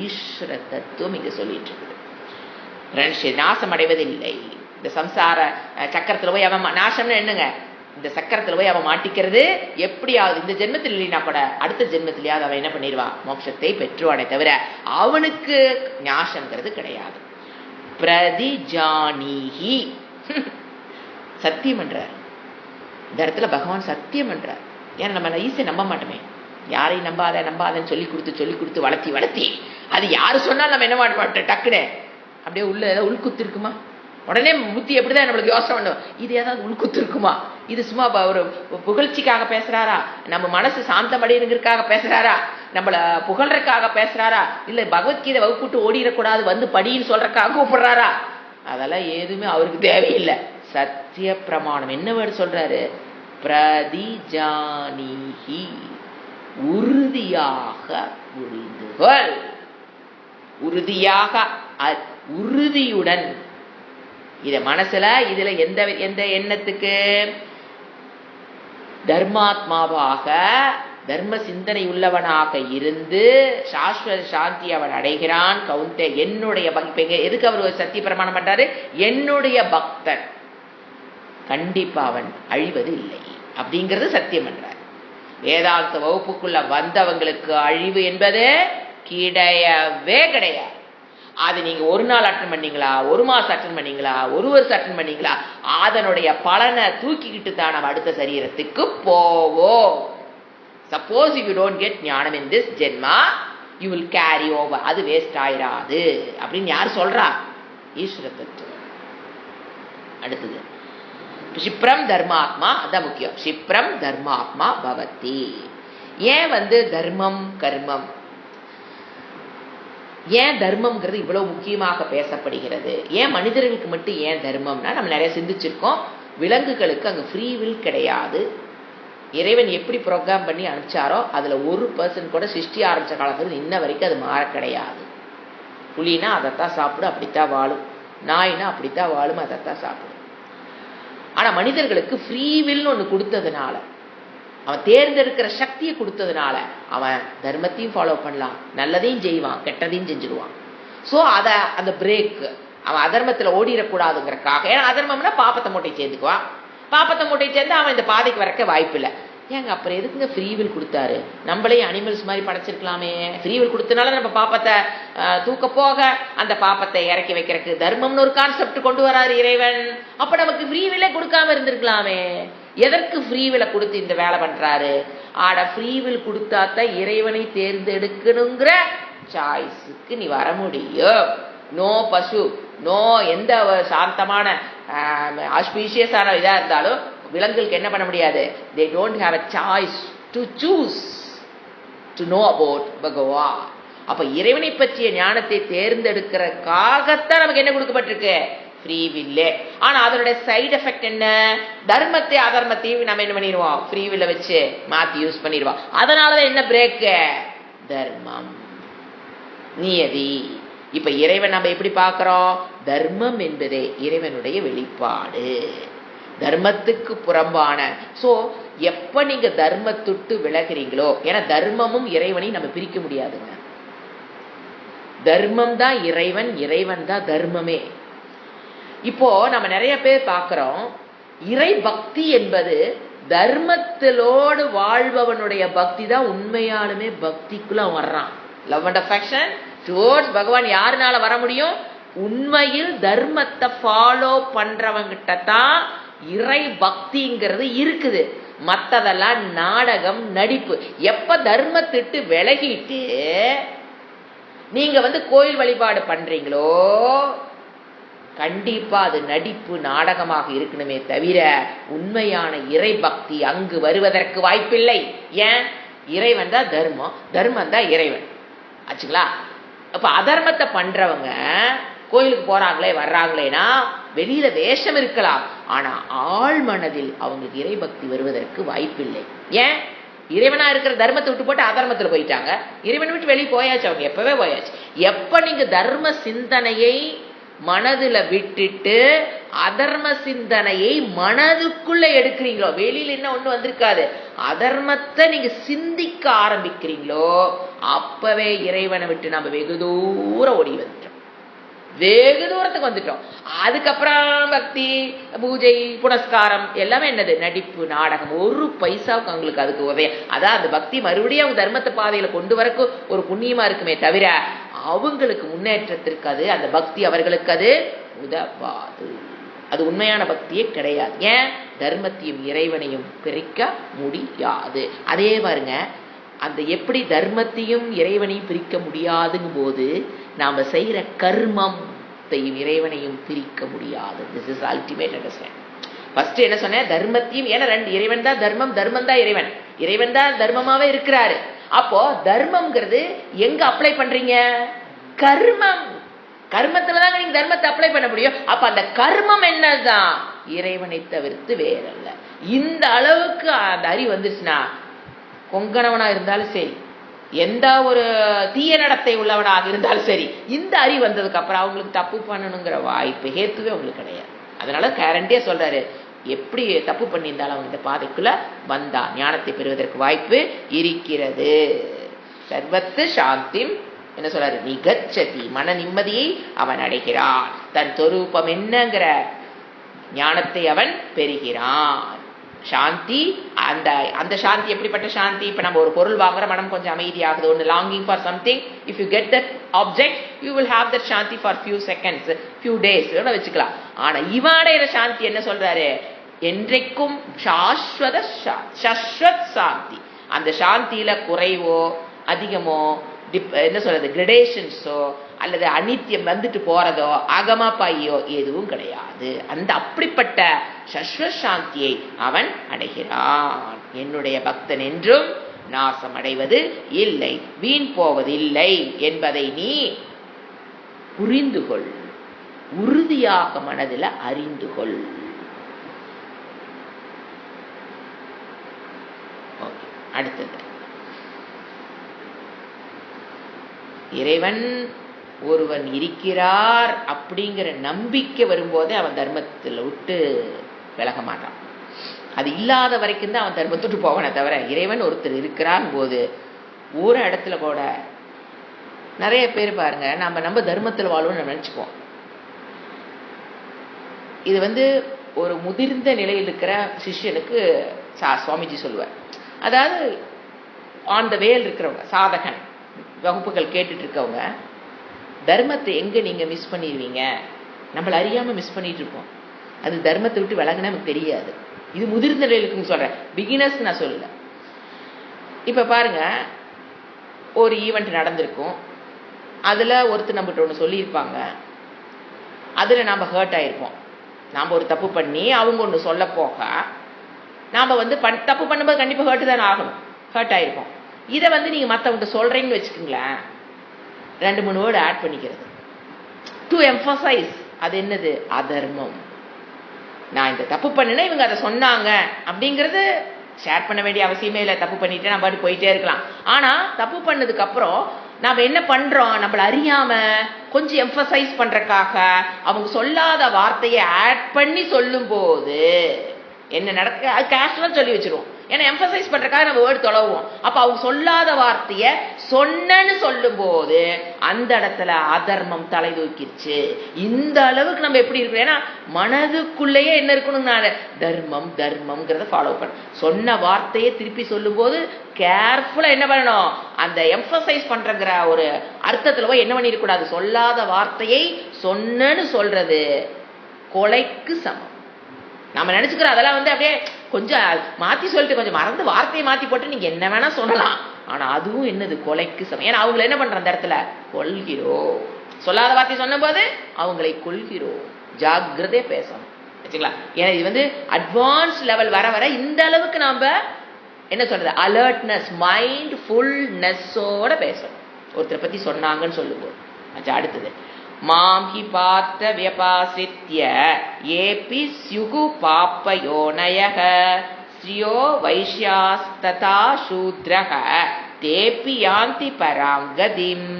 ஈஸ்வர தத்துவம் இங்க சொல்லிட்டு இருக்குது. நாசம் அடைவதில்லை. இந்த சம்சார சக்கரத்துல போய் அவன் நாசம்னு என்னங்க, இந்த சக்கரத்துல போய் அவன் மாட்டிக்கிறது எப்படியாவது இந்த ஜென்மத்தில் இல்லைன்னா கூட அடுத்த ஜென்மத்திலேயாவது அவன் என்ன பண்ணிடுவான், மோட்சத்தை பெற்றுவானே தவிர அவனுக்கு ஞாசங்கிறது கிடையாது. பிரதிஜானிஹி, சத்தியம் பண்றார் இந்த இடத்துல பகவான், சத்தியம் பண்றார். ஏன்னா நம்ம ஈஸியா நம்ப மாட்டோமே, யாரையும் நம்பாதன்னு சொல்லி கொடுத்து வளர்த்தி அது யாரு சொன்னாலும் நம்ம என்ன மாட்டோம், டக்குனே அப்படியே உள்ள ஏதாவது உள்குத்து இருக்குமா, உடனே புத்தி எப்படிதான் நம்மளுக்கு யோசனை பண்ணும், இது ஏதாவது உள்குத்து இருக்குமா, இது சும்மா ஒரு புகழ்ச்சிக்காக பேசுறாரா, நம்ம மனசு சாந்தமடைகிறதுக்காக பேசுறாரா, நம்மள புகழ்றதுக்காக பேசுறாரா, இல்ல பகவத்கீதை வகுப்புட்டு ஓடிடக்கூடாது படின்னு சொல்றதுக்காக கூப்பிடுறாரா, அதெல்லாம் எதுவுமே அவருக்கு தேவையில்லை. சத்திய பிரமாணம் என்ன வேர்டு சொல்றாரு, பிரதிஜானிஹி, உறுதியாக புரிந்துகொள். உறுதியாக, உறுதியுடன் இத மனசுல, இதுல எந்த எண்ணத்துக்கு, தர்மாத்மாவாக தர்ம சிந்தனை உள்ளவனாக இருந்து சாஸ்வத சாந்தி அவன் அடைகிறான். கவுந்தே என்னுடைய எதுக்கு அவர் சத்திய பிரமாணம் பண்றாரு, என்னுடைய பக்தன் கண்டிப்பா அவன் அழிவது இல்லை அப்படிங்கிறது சத்தியம் பண்றார். வேதாந்த வகுப்புக்குள்ள வந்தவங்களுக்கு அழிவு என்பது கிடையவே கிடையாது. அது நீங்க ஒரு நாள் அட்டன் பண்ணீங்களா, ஒரு மாசம் அட்டன் பண்ணீங்களா, ஒரு வருஷம் அட்டன் பண்ணீங்களா, அதனுடைய பலனை தூக்கிக்கிட்டு தான் நம்ம அடுத்த சரீரத்துக்கு போவோம். சப்போஸ் யூ டோன்ட் கெட் ஞானம் இன் திஸ் ஜென்மா, யூ வில் கேரி ஓவர், அது வேஸ்ட் ஆயிராது அப்படின்னு யார் சொல்றா, ஈஸ்வர தத்துவம். அடுத்தது க்ஷிப்ரம் தர்மாத்மா, அதான் முக்கியம். க்ஷிப்ரம் தர்மாத்மா பவதி. ஏன் தர்மம் கர்மம், ஏன் தர்மம்ங்கிறது இவ்வளவு முக்கியமாக பேசப்படுகிறது, ஏன் மனிதர்களுக்கு மட்டும் ஏன் தர்மம்னா, நம்ம நிறைய சிந்திச்சிருக்கோம். விலங்குகளுக்கு அங்க ஃப்ரீ வில் கிடையாது, இறைவன் எப்படி ப்ரோக்ராம் பண்ணி அனுப்பிச்சாரோ அதுல 1% கூட சிருஷ்டி ஆரம்பிச்ச காலத்துல இன்ன வரைக்கும் அது மாற கிடையாது. புலினா அதைத்தான் சாப்பிடும், அப்படித்தான் வாழும். நாய்னா அப்படித்தான் வாழும், அதைத்தான் சாப்பிடும். ஆனா மனிதர்களுக்கு ஃப்ரீவில்னு ஒண்ணு கொடுத்ததுனால, அவன் தேர்ந்தெடுக்கிற சக்தியை கொடுத்ததுனால அவன் தர்மத்தையும் ஃபாலோ பண்ணலாம், நல்லதையும் செய்வான், கெட்டதையும் செஞ்சிருவான். ஸோ அந்த பிரேக் அவன் அதர்மத்தில் ஓடிடக்கூடாதுங்கிறக்காக. ஏன்னா அதர்மம்னா பாப்பத்தை மூட்டை சேர்ந்துக்குவான், பாப்பத்தை மூட்டை சேர்ந்து அவன் இந்த பாதைக்கு வரக்க வாய்ப்பு இல்லை. ஏங்க அப்புறம் எதுக்குங்க ஃப்ரீவில் கொடுத்தாரு? நம்மளையும் அனிமல்ஸ் மாதிரி படைச்சிருக்கலாமே. ஃப்ரீவில் கொடுத்தனால நம்ம பாப்பத்தை தூக்க போக அந்த பாப்பத்தை இறக்கி வைக்கிறதுக்கு தர்மம்னு ஒரு கான்செப்ட் கொண்டு வராரு இறைவன். அப்ப நமக்கு ஃப்ரீவில்லே கொடுக்காம இருந்திருக்கலாமே. எதற்கு ஃப்ரீவில கொடுத்து இந்த வேலை பண்றாரு? ஆட ஃப்ரீவில் கொடுத்தாத்தான் இறைவனை தேர்ந்தெடுக்கணுங்கிற சாய்ஸுக்கு நீ வர முடியும். நோ பசு, நோ எந்த சாந்தமான ஆஸ்பீஷியஸான இதா இருந்தாலும் விலங்குகளுக்கு என்ன பண்ண முடியாது? they don't have a choice to choose to know about பகவான். அப்ப இறைவனை பற்றிய ஞானத்தை தேர்ந்தெடுக்கிறதுக்காகத்தான் நமக்கு என்ன கொடுக்கப்பட்டிருக்கு? ஃப்ரீ வில்லே. ஆனா அதனுடைய சைடு எஃபெக்ட் என்ன? தர்மத்தை அதர்மத்தையும் நம்ம என்ன பண்ணிடுவோம்? ஃப்ரீ வில்ல வச்சு மாத்தி யூஸ் பண்ணிடுவோம். அதனாலதான் என்ன பிரேக்? தர்மம், நியதி. இப்ப இறைவன் நம்ம எப்படி பார்க்கிறோம்? தர்மம் என்பதே இறைவனுடைய வெளிப்பாடு, தர்மத்துக்கு புறம்பான. சோ எப்ப நீங்க தர்மத்துட்டு விலகிறீங்களோ, ஏன்னா தர்மமும் இறைவனையும் நம்ம பிரிக்க முடியாதுங்க. தர்மம் தான் இறைவன், இறைவன் தான் தர்மமே. இப்போ நம்ம நிறைய பேர் பார்க்கிறோம், இறை பக்தி என்பது தர்மத்திலோடு வாழ்பவனுடைய பக்தி தான் உண்மையாலுமே பக்திக்குள்ள வர்றான். லவ் அண்ட் அஃபெக்ஷன் டுவர்ட்ஸ் பகவான் யாருனால வர முடியும்? உண்மையில் தர்மத்தை ஃபாலோ பண்றவங்கிட்ட தான் இறை பக்திங்கிறது இருக்குது. மத்ததெல்லாம் நாடகம், நடிப்பு. எப்ப தர்மத்திட்டு விலகிட்டு நீங்க கோயில் வழிபாடு பண்றீங்களோ, கண்டிப்பா அது நடிப்பு, நாடகமாக இருக்கணுமே தவிர உண்மையான இறை பக்தி அங்கு வருவதற்கு வாய்ப்பில்லை. ஏன்? இறைவன் தான் தர்மம், தர்மம் தான் இறைவன் ஆச்சுங்களா? அப்ப அதர்மத்தை பண்றவங்க கோயிலுக்கு போறாங்களே வர்றாங்களேனா வெளியில வேஷம் இருக்கலாம், ஆனா ஆழ் மனதில் அவங்களுக்கு இறை பக்தி வருவதற்கு வாய்ப்பில்லை. ஏன்? இறைவனா இருக்கிற தர்மத்தை விட்டு போட்டு அதர்மத்துல போயிட்டாங்க. இறைவனை விட்டு வெளியே போயாச்சு, அவங்க எப்பவே போயாச்சு. எப்ப நீங்க தர்ம சிந்தனையை மனதுல விட்டுட்டு அதர்ம சிந்தனையை மனதுக்குள்ள எடுக்கிறீங்களோ, வெளியில என்ன ஒண்ணு வந்திருக்காது, அதர்மத்தை நீங்க சிந்திக்க ஆரம்பிக்கிறீங்களோ, அப்பவே இறைவனை விட்டு நம்ம வெகு தூரம் ஓடி வந்துட்டோம், வெகு தூரத்துக்கு வந்துட்டோம். அதுக்கப்புறம் பக்தி, பூஜை, புனஸ்காரம் எல்லாமே என்னது? நடிப்பு, நாடகம். ஒரு பைசாவுக்கு அவங்களுக்கு அதுக்கு உதய. அதான் அந்த பக்தி மறுபடியும் அவங்க தர்மத்தை பாதையில கொண்டு வரக்கு ஒரு புண்ணியமா இருக்குமே தவிர அவங்களுக்கு முன்னேற்றத்திற்கு அது, அந்த பக்தி அவர்களுக்கு அது உதவாது. அது உண்மையான பக்தியே கிடையாது. ஏன்? தர்மத்தையும் இறைவனையும் பிரிக்க முடியாது. அதே பாருங்க, அந்த எப்படி தர்மத்தையும் இறைவனையும் பிரிக்க முடியாதுங்கும் போது நாம செய்யற கர்மத்தையும் இறைவனையும் பிரிக்க முடியாது. This is ultimate understanding. First என்ன சொன்னேன்? தர்மத்தையும், ஏன்னா ரெண்டு, இறைவன் தான் தர்மம், தர்மம் தான் இறைவன், இறைவன் தான் தர்மமாவே இருக்கிறாரு. அப்போ தர்மம்ங்கிறது எங்க அப்ளை பண்றீங்க? கர்மம். கர்மத்துலதான் நீங்க தர்மத்தை அப்ளை பண்ண முடியும். அப்ப அந்த கர்மம் என்னதான்? இறைவனை தவிர்த்து வேறல்ல. இந்த அளவுக்கு அந்த அறிவு வந்துச்சுன்னா, கொங்கணவனா இருந்தாலும் சரி, எந்த ஒரு தீய நடத்தை உள்ளவனாக இருந்தாலும் சரி, இந்த அறிவு வந்ததுக்கு அப்புறம் அவங்களுக்கு தப்பு பண்ணணுங்கிற வாய்ப்பு ஹேத்துவே உங்களுக்கு கிடையாது. அதனால கேரண்டியா சொல்றாரு, எப்படி தப்பு பண்ணியிருந்தாலும் அவங்க இந்த பாதைக்குள்ள வந்தா ஞானத்தை பெறுவதற்கு வாய்ப்பு இருக்கிறது. சர்வத்து சாந்தி என்ன சொல்றாரு? நிகச்சதி, மன நிம்மதியை அவன் அடைகிறான். தன் சொரூபம் என்னங்கிற ஞானத்தை அவன் பெறுகிறான். சாந்தி, அந்த அந்த சாந்தி எப்படிப்பட்ட சாந்தி? இப்ப நம்ம ஒரு பொருள் வாங்குற, மனம் கொஞ்சம் அமைதியாகுது, ஒன்னு longing for something. If you get that object you will have that shanti for few seconds, few days வச்சுக்கலாம். ஆனா இவாடைய சாந்தி என்ன சொல்றாரு? என்றைக்கும் சாஸ்வத சாந்தி. அந்த சாந்தியில குறைவோ அதிகமோ என்ன சொல்றது, கிரடேஷன்ஸோ அல்லது அனித்தியம் வந்துட்டு போறதோ அகமா பாயோ எதுவும் கிடையாது. அந்த அப்படிப்பட்ட சஸ்வ சாந்தியை அவன் அடைகிறான். என்னுடைய பக்தன் என்றும் நாசம் அடைவது இல்லை, வீண் போவதில்லை என்பதை நீ புரிந்து கொள், உறுதியாக மனதில் அறிந்து கொள். அடுத்தது இறைவன் ஒருவன் இருக்கிறார் அப்படிங்கிற நம்பிக்கை வரும்போதே அவன் தர்மத்தில் விட்டு விலக மாட்டான். அது இல்லாத வரைக்கும் தான் அவன் தர்மத்தை விட்டு போவானே தவிர, இறைவன் ஒருத்தர் இருக்கிறான் போது ஒரு இடத்துல கூட நிறைய பேர் பாருங்க, நம்ம தர்மத்தில் வாழும்னு நம்ம நினைச்சுப்போம். இது ஒரு முதிர்ந்த நிலையில் இருக்கிற சிஷ்யனுக்கு சுவாமிஜி சொல்லுவார். அதாவது ஆன் த வேல் இருக்கிறவங்க, சாதகன் வகுப்புகள் கேட்டுட்டு இருக்கவங்க, தர்மத்தை எங்க நீங்க மிஸ் பண்ணிடுவீங்க, நம்மள அறியாம மிஸ் பண்ணிட்டு இருப்போம். அது தர்மத்தை விட்டு விலகுனா நமக்கு தெரியாது. இது முதிர்ந்த நிலையிலுக்குன்னு சொல்றேன், பிகினர்ஸ் நான் சொல்லல. இப்ப பாருங்க, ஒரு ஈவெண்ட் நடந்திருக்கும், அதுல ஒருத்தர் நம்மகிட்ட ஒன்று சொல்லியிருப்பாங்க, அதுல நாம ஹர்ட் ஆயிருப்போம். நாம ஒரு தப்பு பண்ணி அவங்க ஒன்று சொல்ல போக நாம தப்பு பண்ணும்போது கண்டிப்பா ஹர்ட் தானே ஆகணும், ஹர்ட் ஆயிருப்போம். இதை நீங்க மற்றவங்க சொல்றீங்கன்னு வச்சுக்கோங்களேன், 2-3 வேர்டு ஆட் பண்ணிக்கிறது டு எம்பசைஸ். அது என்னது? அதர்மம். நான் இந்த தப்பு பண்ணினா இவங்க அதை சொன்னாங்க அப்படிங்கிறது ஷேர் பண்ண வேண்டிய அவசியமே இல்லை. தப்பு பண்ணிட்டு நம்ம பாட்டு போயிட்டே இருக்கலாம். ஆனா தப்பு பண்ணதுக்கு அப்புறம் நாம என்ன பண்றோம், நம்மள அறியாம கொஞ்சம் எம்பசைஸ் பண்றதுக்காக அவங்க சொல்லாத வார்த்தையை ஆட் பண்ணி சொல்லும் போது என்ன நடக்க, அது கேஷுவலா சொல்லி வச்சிருவோம். ஏன்னா எம்பசைஸ் பண்றதுக்காக நம்ம வேர்டு தொலைவோம். அப்ப அவங்க சொல்லாத வார்த்தைய சொன்னன்னு சொல்லும் போது அந்த இடத்துல அதர்மம் தலை தூக்கிடுச்சு. இந்த அளவுக்கு நம்ம எப்படி இருக்கோம், ஏன்னா மனதுக்குள்ளேயே என்ன இருக்கணும், தர்மம் தர்மம்ங்கிறத ஃபாலோ பண்ண. சொன்ன வார்த்தையை திருப்பி சொல்லும் போது கேர்ஃபுல்லா என்ன பண்ணணும், அந்த எம்பசைஸ் பண்றங்கிற ஒரு அர்த்தத்துல போய் என்ன பண்ணிடக்கூடாது, சொல்லாத வார்த்தையை சொன்னன்னு சொல்றது கொலைக்கு சமம். நம்ம நினைச்சுக்கிறோம் அதெல்லாம் அப்படியே கொஞ்சம் மாத்தி சொல்லிட்டு கொஞ்சம் மறந்து வார்த்தையை மாத்தி போட்டு நீங்க என்ன வேணா சொல்லலாம். ஆனா அதுவும் என்னது, கொலைக்கு சமம். ஏன்னா அவங்களை என்ன பண்ற, அந்த இடத்துல கொல்கிறோம். சொல்லாத வார்த்தை சொன்ன போது அவங்களை கொல்கிறோம். ஜாக்கிரதையா பேசணும் வச்சுங்களா. ஏன்னா இது அட்வான்ஸ் லெவல் வர வர இந்த அளவுக்கு நாம என்ன சொல்றது, அலர்ட்னஸ், மைண்ட் ஃபுல்னஸோட பேசணும். ஒருத்தரை பத்தி சொன்னாங்கன்னு சொல்லும்போது. அடுத்தது மாம் ஹி பார்த்த வியபாசித்ய ஏபி ஸ்யுகு பாப்பயோனயக ஸ்ரீயோ வைஷ்யாஸ்ததா சூத்ரக தேபி யாந்தி பராங்கதிம்.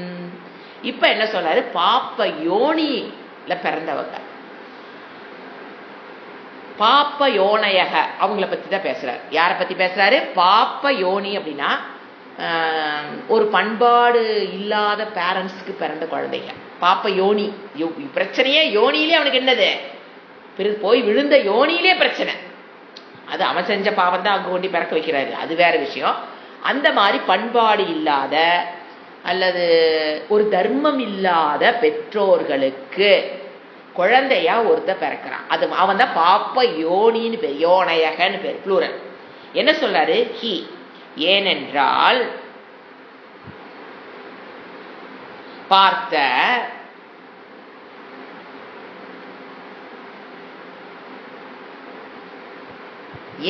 இப்ப என்ன சொல்றாரு, பாப்ப யோனியில பிறந்தவங்க, பாப்ப யோனயக அவங்கள பத்தி தான் பேசுறாரு. யாரை பத்தி பேசுறாரு, பாப்ப யோனி அப்படின்னா ஒரு பண்பாடு இல்லாத பேரண்ட்ஸ்க்கு பிறந்த குழந்தைங்க. பாப்ப யோனி, பிரச்சனையே யோனியிலே அவனுக்கு என்னது, போய் விழுந்த யோனியிலே பிரச்சனை. அது அவன் செஞ்ச பாவம் தான் அங்க கொண்டு பிறக்க வைக்கிறாரு, அது வேற விஷயம். அந்த மாதிரி பண்பாடு இல்லாத அல்லது ஒரு தர்மம் இல்லாத பெற்றோர்களுக்கு குழந்தையா ஒருத்த பிறக்கிறான். அது அவன் தான் பாப்ப யோனின்னு பேர், யோனயகன்னு பேர், ப்ளூரல். என்ன சொல்றாரு, ஹி, ஏனென்றால் பார்த்த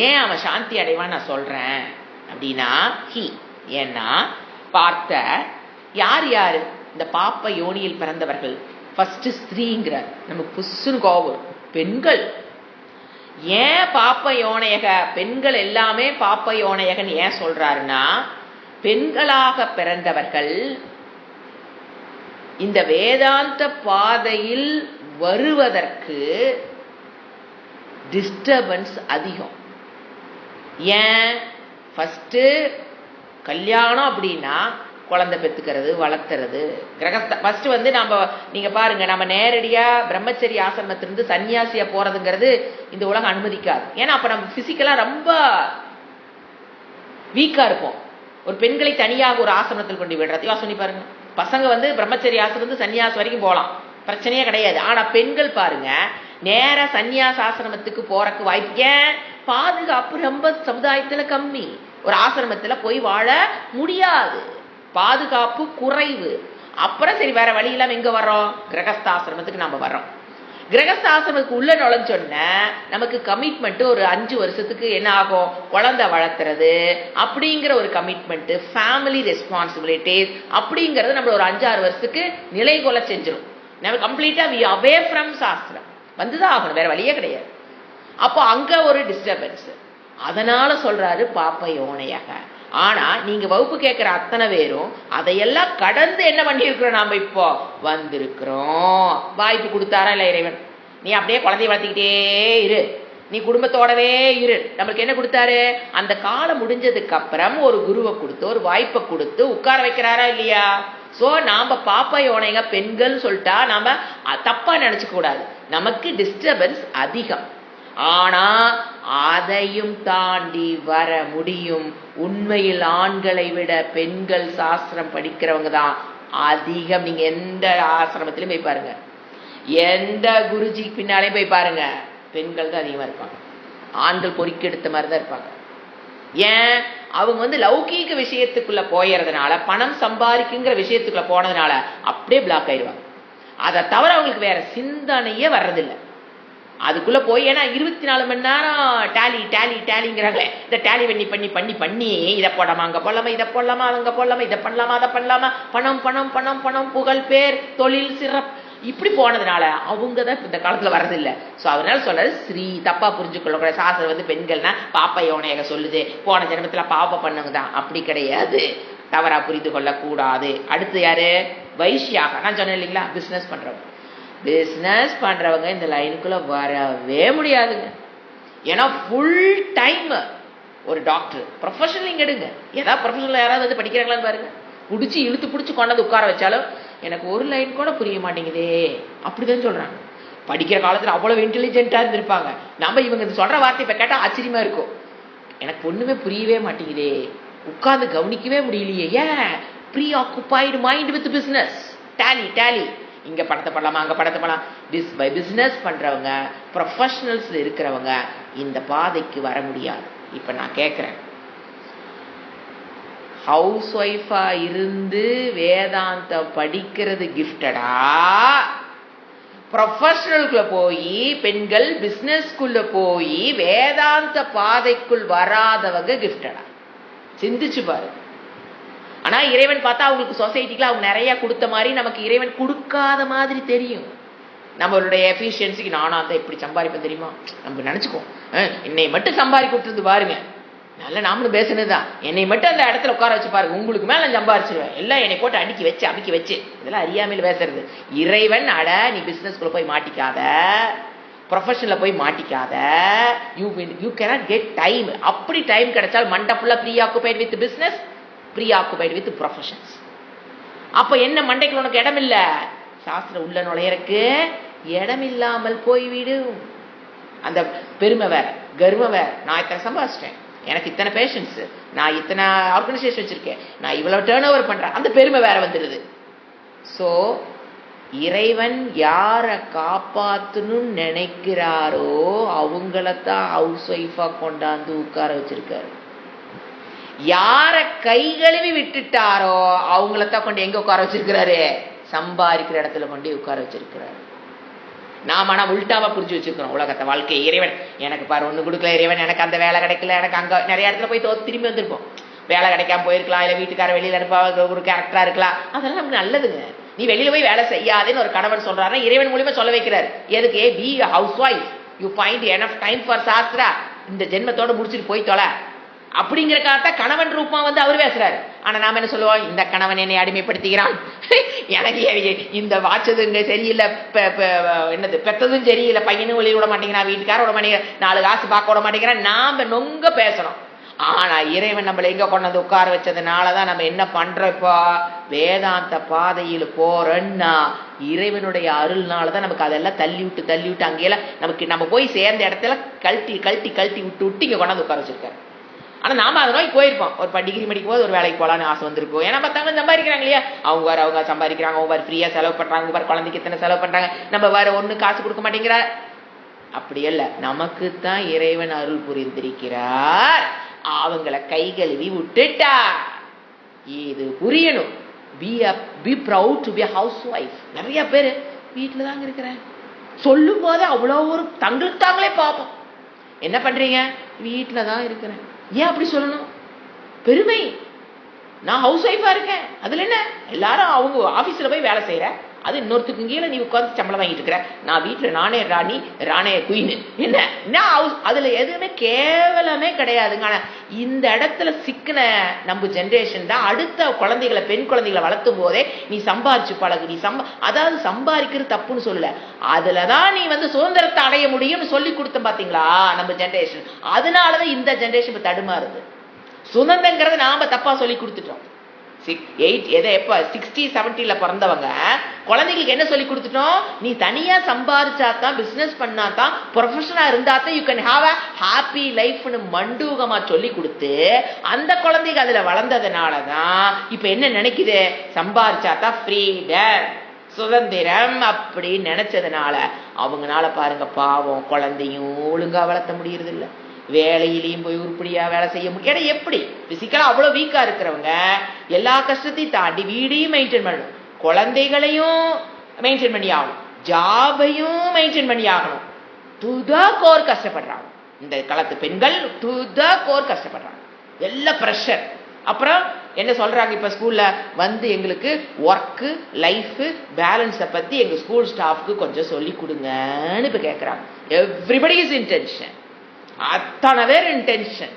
ஏன் அவன் சாந்தி அடைவான் நான் சொல்றேன் அப்படின்னா, ஹி, ஏன்னா பார்த்த யார் யாரு, இந்த பாப்ப யோனியில் பிறந்தவர்கள். ஃபர்ஸ்ட் ஸ்திரீங்கிறார், நமக்கு புஷ்னு கோபம், பெண்கள். ஏன் பாப்ப யோனையக, பெண்கள் எல்லாமே பாப்ப யோனையகன் ஏன் சொல்றாருன்னா, பெண்களாக பிறந்தவர்கள் இந்த வேதாந்த பாதையில் வருவதற்கு டிஸ்டர்பன்ஸ் அதிகம். ஏன், ஃபர்ஸ்ட் கல்யாணம் அப்படின்னா குழந்தை பெத்துக்கிறது, வளர்த்துறது, கிரகஸ்த. ஃபர்ஸ்ட் நீங்க பாருங்க, நம்ம நேரடியா பிரம்மச்சரிய ஆசிரமத்திலிருந்து சன்னியாசியா போறதுங்கிறது இந்த உலகம் அனுமதிக்காது. ஏன்னா அப்ப நம்ம பிசிக்கலா ரொம்ப வீக்கா இருப்போம். ஒரு பெண்களை தனியாக ஒரு ஆசிரமத்தில் கொண்டு விடுறது யோசனை பாருங்க. பசங்க பிரம்மச்சரிய ஆசிரமத்து சன்னியாசம் வரைக்கும் போகலாம், பிரச்சனையே கிடையாது. ஆனா பெண்கள் பாருங்க, நேர சன்னியாச ஆசிரமத்துக்கு போறக்கு வாய்ப்பு. ஏன், பாதுகாப்பு ரொம்ப சமுதாயத்துல கம்மி, ஒரு ஆசிரமத்துல போய் வாழ முடியாது, பாதுகாப்பு குறைவு. அப்புறம் சரி வேற வழி இல்லாம எங்க வர்றோம், கிரகஸ்தாசிரமத்துக்கு நாம வர்றோம். கிரகஸ்தாசிரமத்துக்கு உள்ள நுழைஞ்சோன்ன நமக்கு கமிட்மெண்ட் ஒரு 5 வருஷத்துக்கு என்ன ஆகும், குழந்தை வளர்த்துறது அப்படிங்கிற ஒரு கமிட்மெண்ட், ஃபேமிலி ரெஸ்பான்சிபிலிட்டிஸ் அப்படிங்கறது நம்ம ஒரு 5-6 வருஷத்துக்கு நிலை கொள்ள செஞ்சிடும். நம்ம கம்ப்ளீட்டா வி அவே ஃப்ரம் சாஸ்திரம் வந்துதான் ஆகணும், வேற வழியே கிடையாது. அப்போ அங்க ஒரு டிஸ்டர்பன்ஸ். அதனால சொல்றாரு பாப்ப யோனையாக. ஆனா நீங்க வகுப்பு கேட்கிற அத்தனை பேரும் அதையெல்லாம் கடந்து என்ன பண்ணிருக்கிறோம், நாம இப்போ வந்திருக்கிறோம். வாய்ப்பு கொடுத்தாரா இல்ல இறைவன்? நீ அப்படியே குழந்தைய வளர்த்திக்கிட்டே இரு, நீ குடும்பத்தோடவே இரு. நம்மளுக்கு என்ன கொடுத்தாரு? அந்த காலம் முடிஞ்சதுக்கு அப்புறம் ஒரு குருவை கொடுத்து ஒரு வாய்ப்பை கொடுத்து உட்கார வைக்கிறாரா இல்லையா? சோ நாம பாப்பா யோனைங்க பெண்கள் சொல்லிட்டா நாம தப்பா நினைச்சுக்க கூடாது. நமக்கு டிஸ்டர்பன்ஸ் அதிகம். ஆனா அதையும் தாண்டி வர முடியும். உண்மையில் ஆண்களை விட பெண்கள் சாஸ்திரம் படிக்கிறவங்க தான் அதிகம். நீங்க எந்த ஆசிரமத்திலும் போய் பாருங்க, எந்த குருஜி பின்னாலே போய் பாருங்க, பெண்கள் தான் அதிகமா இருப்பாங்க. ஆண்கள் பொறுக்கி எடுத்த மாதிரி தான் இருப்பாங்க. ஏன்? அவங்க லௌகீக விஷயத்துக்குள்ள போயறதுனால, பணம் சம்பாதிக்குங்கிற விஷயத்துக்குள்ள போனதுனால அப்படியே பிளாக் ஆயிடுவாங்க. அதை தவிர அவங்களுக்கு வேற சிந்தனையே வர்றதில்லை. அதுக்குள்ள போய் ஏன்னா 24 மணி நேரம் டேலி டேலி டேலிங்கிறாங்களே, இந்த டேலி பண்ணி பண்ணி பண்ணி பண்ணி இதை போடலாமா அங்க போடலாமா, இதை போடலாமா அங்க போடலாமா, இதை பண்ணலாமா அதை பண்ணலாமா, பணம் பணம் பணம் பணம், புகழ் பேர் தொழில் சிறப்பு, இப்படி போனதுனால அவங்க தான் இந்த காலத்துல வர்றதில்லை. ஸோ அதனால சொல்றது ஸ்ரீ தப்பா புரிஞ்சுக்கொள்ள சாஸ்திரம் பெண்கள்னா பாப்பா யோனையாக சொல்லுது, போன ஜென்மத்துல பாப்பா பண்ணுங்க தான், அப்படி கிடையாது. தவறா புரிந்து கொள்ளக்கூடாது. அடுத்து யாரு? வைஷ்யாக. நான் சொன்னேன் இல்லைங்களா, பிசினஸ் பண்றவங்க. பிசினஸ் பண்றவங்க இந்த லைனுக்குள்ள வரவே முடியாதுங்க. ஏன்னா ஃபுல் டைம் ஒரு டாக்டர் ப்ரொஃபஷனல் இங்க எடுங்க, ஏதாவது ப்ரொஃபஷனல் யாராவது படிக்கிறாங்களான்னு பாருங்க, பிடிச்சி இழுத்து பிடிச்சி கொண்டாந்து உட்கார வச்சாலும் எனக்கு ஒரு லைன் கூட புரிய மாட்டேங்குதே அப்படிதான் சொல்றாங்க. படிக்கிற காலத்துல அவ்வளவு இன்டெலிஜென்ட்டா இருந்திருப்பாங்க. நம்ம இவங்க சொல்ற வார்த்தை இப்ப கேட்டா ஆச்சரியமா இருக்கும். எனக்கு ஒண்ணுமே புரியவே மாட்டேங்குதே, உட்கார்ந்து கவனிக்கவே முடியலையே. ஏன்? Preoccupied mind with business. Daily daily, இங்க பணத்தை பண்ணலாமா அங்க பணத்தை பண்ணலாம். பிசினஸ் பண்றவங்க ப்ரொஃபஷனல்ஸ் இருக்கிறவங்க இந்த பாதைக்கு வர முடியாது. இப்ப நான் கேட்கிறேன், ஹவுஸ் ஒய்ஃபா இருந்து வேதாந்தம் படிக்கிறது கிஃப்டடா, ப்ரொஃபஷனலுக்குள்ள போய் பெண்கள் பிசினஸ்குள்ள போய் வேதாந்த பாதைக்குள் வராதவங்க கிஃப்டடா? சிந்திச்சு பாரு. ஆனா இறைவன் பார்த்தா அவங்களுக்கு சொசைட்டிக்குள்ள அவங்க நிறைய கொடுத்த மாதிரி நமக்கு இறைவன் கொடுக்காத மாதிரி தெரியும். நம்மளுடைய எஃபிஷியன்சிக்கு நானா தான் இப்படி சம்பாதிப்பேன் தெரியுமா, நம்ம நினைச்சுக்கோ. என்னை மட்டும் சம்பாதிக்க விட்டுருந்து பாருங்க, நல்ல நாமளும் பேசுனதுதான். என்னை மட்டும் அந்த இடத்துல உட்கார வச்சு பாருங்க, உங்களுக்கு மேல நான் சம்பாரிச்சிருவேன். எல்லாம் என்னை போட்டு அமுக்கி வச்சு இதெல்லாம் அறியாமையில் பேசுறது. இறைவன் அட நீ பிசினஸ்குள்ள போய் மாட்டிக்காத, ப்ரொஃபஷன்ல போய் மாட்டிக்காத, யூ கேனாட் கெட் டைம். அப்படி டைம் கிடைச்சால் மண்டை ஃபுல்லா preoccupied with business, preoccupied with professions. அப்ப என்ன மண்டைக்குள்ள உனக்கு இடம் இல்ல, சாஸ்திரம் உள்ள நுழையறக்கு இடம் இல்லாமல் போய்விடும். அந்த பெருமை வேற, கர்வம் வேற. நான் இத்தனை சம்பாதிச்சிட்டேன், எனக்கு இத்தனை பேஷன்ஸ், நான் இத்தனை ஆர்கனைசேஷன் வச்சிருக்கேன், நான் இவ்வளவு டேர்ன் ஓவர் பண்றேன், அந்த பெருமை வேற வந்துடுது. சோ இறைவன் யாரை காப்பாத்தணும்னு நினைக்கிறாரோ அவங்களத்தான் ஹவுஸ் ஒய்ஃபா கொண்டாந்து உட்கார வச்சிருக்காரு. யார கை கழுவி விட்டுட்டாரோ அவங்களத்தான் கொண்டு எங்க உட்கார வச்சிருக்கிறாரு? சம்பாதிக்கிற இடத்துல கொண்டு உட்கார வச்சிருக்கிறாரு. நாம ஆனா உள்டாவா புரிஞ்சு வச்சிருக்கிறோம் உலகத்தை, வாழ்க்கை. இறைவன் எனக்கு பாரு ஒண்ணு கொடுக்கல, இறைவன் எனக்கு அந்த வேலை கிடைக்கல, எனக்கு அங்க நிறைய இடத்துல போய் திரும்பி வந்திருப்போம். வேலை கிடைக்காம போயிருக்கலாம், இல்ல வீட்டுக்கார வெளியில அனுப்ப ஒரு கேரக்டரா இருக்கலாம், அதெல்லாம் நமக்கு நல்லதுங்க. நீ வெளியில போய் வேலை செய்யாதுன்னு ஒரு கணவன் சொல்றாருன்னா இறைவன் மூலியமா சொல்ல வைக்கிறாரு. எதுக்கு? Be a housewife, you find enough time for shastra, இந்த ஜென்மத்தோட முடிச்சுட்டு போய் தொலை அப்படிங்கிறக்காகத்தான் கணவன் ரூபமா அவரு பேசுறாரு. ஆனா நாம என்ன சொல்லுவோம், இந்த கணவன் என்னை அடிமைப்படுத்திக்கிறான், எனக்கு இந்த வாச்சது சரியில்லை, என்னது பெற்றதும் சரியில்லை, பையனும் வெளியே விட மாட்டேங்கிறான், வீட்டுக்கார விட மாட்டேங்கிறான், 4 காசு பார்க்க விட மாட்டேங்கிறான், நாம நொங்க பேசணும். ஆனா இறைவன் நம்மளை எங்க கொண்டு உட்கார வச்சதுனாலதான் நம்ம என்ன பண்றோம், இப்போ வேதாந்த பாதையில் போறோம்னா இறைவனுடைய அருள்னாலதான் நமக்கு அதெல்லாம் தள்ளி விட்டு அங்கேயெல்லாம் நமக்கு நம்ம போய் சேர்ந்த இடத்துல கழட்டி விட்டு இங்க கொண்டாந்து உட்கார வச்சிருக்காரு. ஆனா நாம அதை நோக்கி போயிருப்போம். ஒரு டிகிரி படிக்கும் போது ஒரு வேலைக்கு போலான்னு ஆசை வந்திருக்கும். ஏன்னா மத்தவங்க சம்பாதிக்கிறாங்க இல்லையா, அவங்க சம்பாதிக்கிறாங்க, அவங்க ஃப்ரீயா செலவு பண்றாங்க, அவங்க குழந்தைக்கு இத்தனை செலவு பண்றாங்க, நம்ம வேற ஒண்ணு காசு கொடுக்க மாட்டேங்கிறா. அப்படி அல்ல, நமக்குத்தான் இறைவன் அருள் புரிந்திருக்கிறார், அவங்களை கை கழுவி விட்டுட்டா. இது புரியணும். be proud to be a housewife. நிறைய பேரு வீட்டுல தாங்க இருக்கிறேன் சொல்லும் போது அவ்வளவு ஒரு தங்களுக்கு தாங்களே பார்ப்போம். என்ன பண்றீங்க? வீட்டுல தான் இருக்கிறேன். ஏன் அப்படி சொல்லணும்? பெருமை. நான் ஹவுஸ் ஒய்ஃபா இருக்கேன், அதுல என்ன? எல்லாரும் அவங்க ஆபீஸ்ல போய் வேலை செய்யற, அது இன்னொருத்துக்கு கீழே நீ உட்காந்து சம்பளம் வாங்கிட்டு இருக்கிற, நான் வீட்டுல நானே ராணி ராணே குயின், என்ன அதுல எதுவுமே கேவலமே கிடையாதுங்க. ஆனா இந்த இடத்துல சிக்கின நம்ம ஜெனரேஷன் தான் அடுத்த குழந்தைகளை, பெண் குழந்தைகளை வளர்த்தும் போதே நீ சம்பாரிச்சு பழகு, நீ அதாவது சம்பாதிக்கிறது தப்புன்னு சொல்லல, அதுலதான் நீ சுதந்திரத்தை அடைய முடியும்னு சொல்லி கொடுத்த பாத்தீங்களா நம்ம ஜெனரேஷன். அதனாலதான் இந்த ஜெனரேஷன் தடுமாறுது. சுதந்திரங்கிறத நாம தப்பா சொல்லி கொடுத்துட்டோம். 60, 70 பிறந்தவங்க குழந்தைகளுக்கு என்ன சொல்லி கொடுத்துட்டோம், நீ தனியா சம்பாதிச்சாதான், பிசினஸ் பண்ணாதான், ப்ரொஃபஷனா இருந்தாதான் you can have a happy லைஃப்னு மண்டூகமா சொல்லி கொடுத்து அந்த குழந்தைங்க அதுல வளர்ந்ததுனாலதான் இப்ப என்ன நினைக்குது, சம்பாதிச்சாதான் ஃப்ரீடம், சுதந்திரம் அப்படின்னு நினைச்சதுனால அவங்கனால பாருங்க பாவம் குழந்தையும் ஒழுங்கா வளர்த்த முடியறது இல்லை, வேலையிலையும் போய் உருப்படியா வேலை செய்ய முடியும். எப்படி பிசிக்கலா அவ்வளவு வீக்கா இருக்கிறவங்க எல்லா கஷ்டத்தையும் தாண்டி வீடையும் மெயின்டைன் பண்ணணும், குழந்தைகளையும் மெயின்டைன் பண்ணி ஆகணும், ஜாபையும் மெயின்டைன் பண்ணி ஆகணும். டு த கோர் கஷ்டப்படுறாங்க இந்த காலத்து பெண்கள், டு த கோர் கஷ்டப்படுறாங்க, எல்லாம் ப்ரெஷர். அப்புறம் என்ன சொல்றாங்க இப்ப ஸ்கூல்ல எங்களுக்கு ஒர்க்கு லைஃப் பேலன்ஸை பத்தி எங்க ஸ்கூல் ஸ்டாஃப்க்கு கொஞ்சம் சொல்லி கொடுங்கன்னு இப்ப கேட்கறாங்க. எவ்ரிபடி இஸ் இன்டென்ஷன், அத்தனை பேர் இன்டென்ஷன்.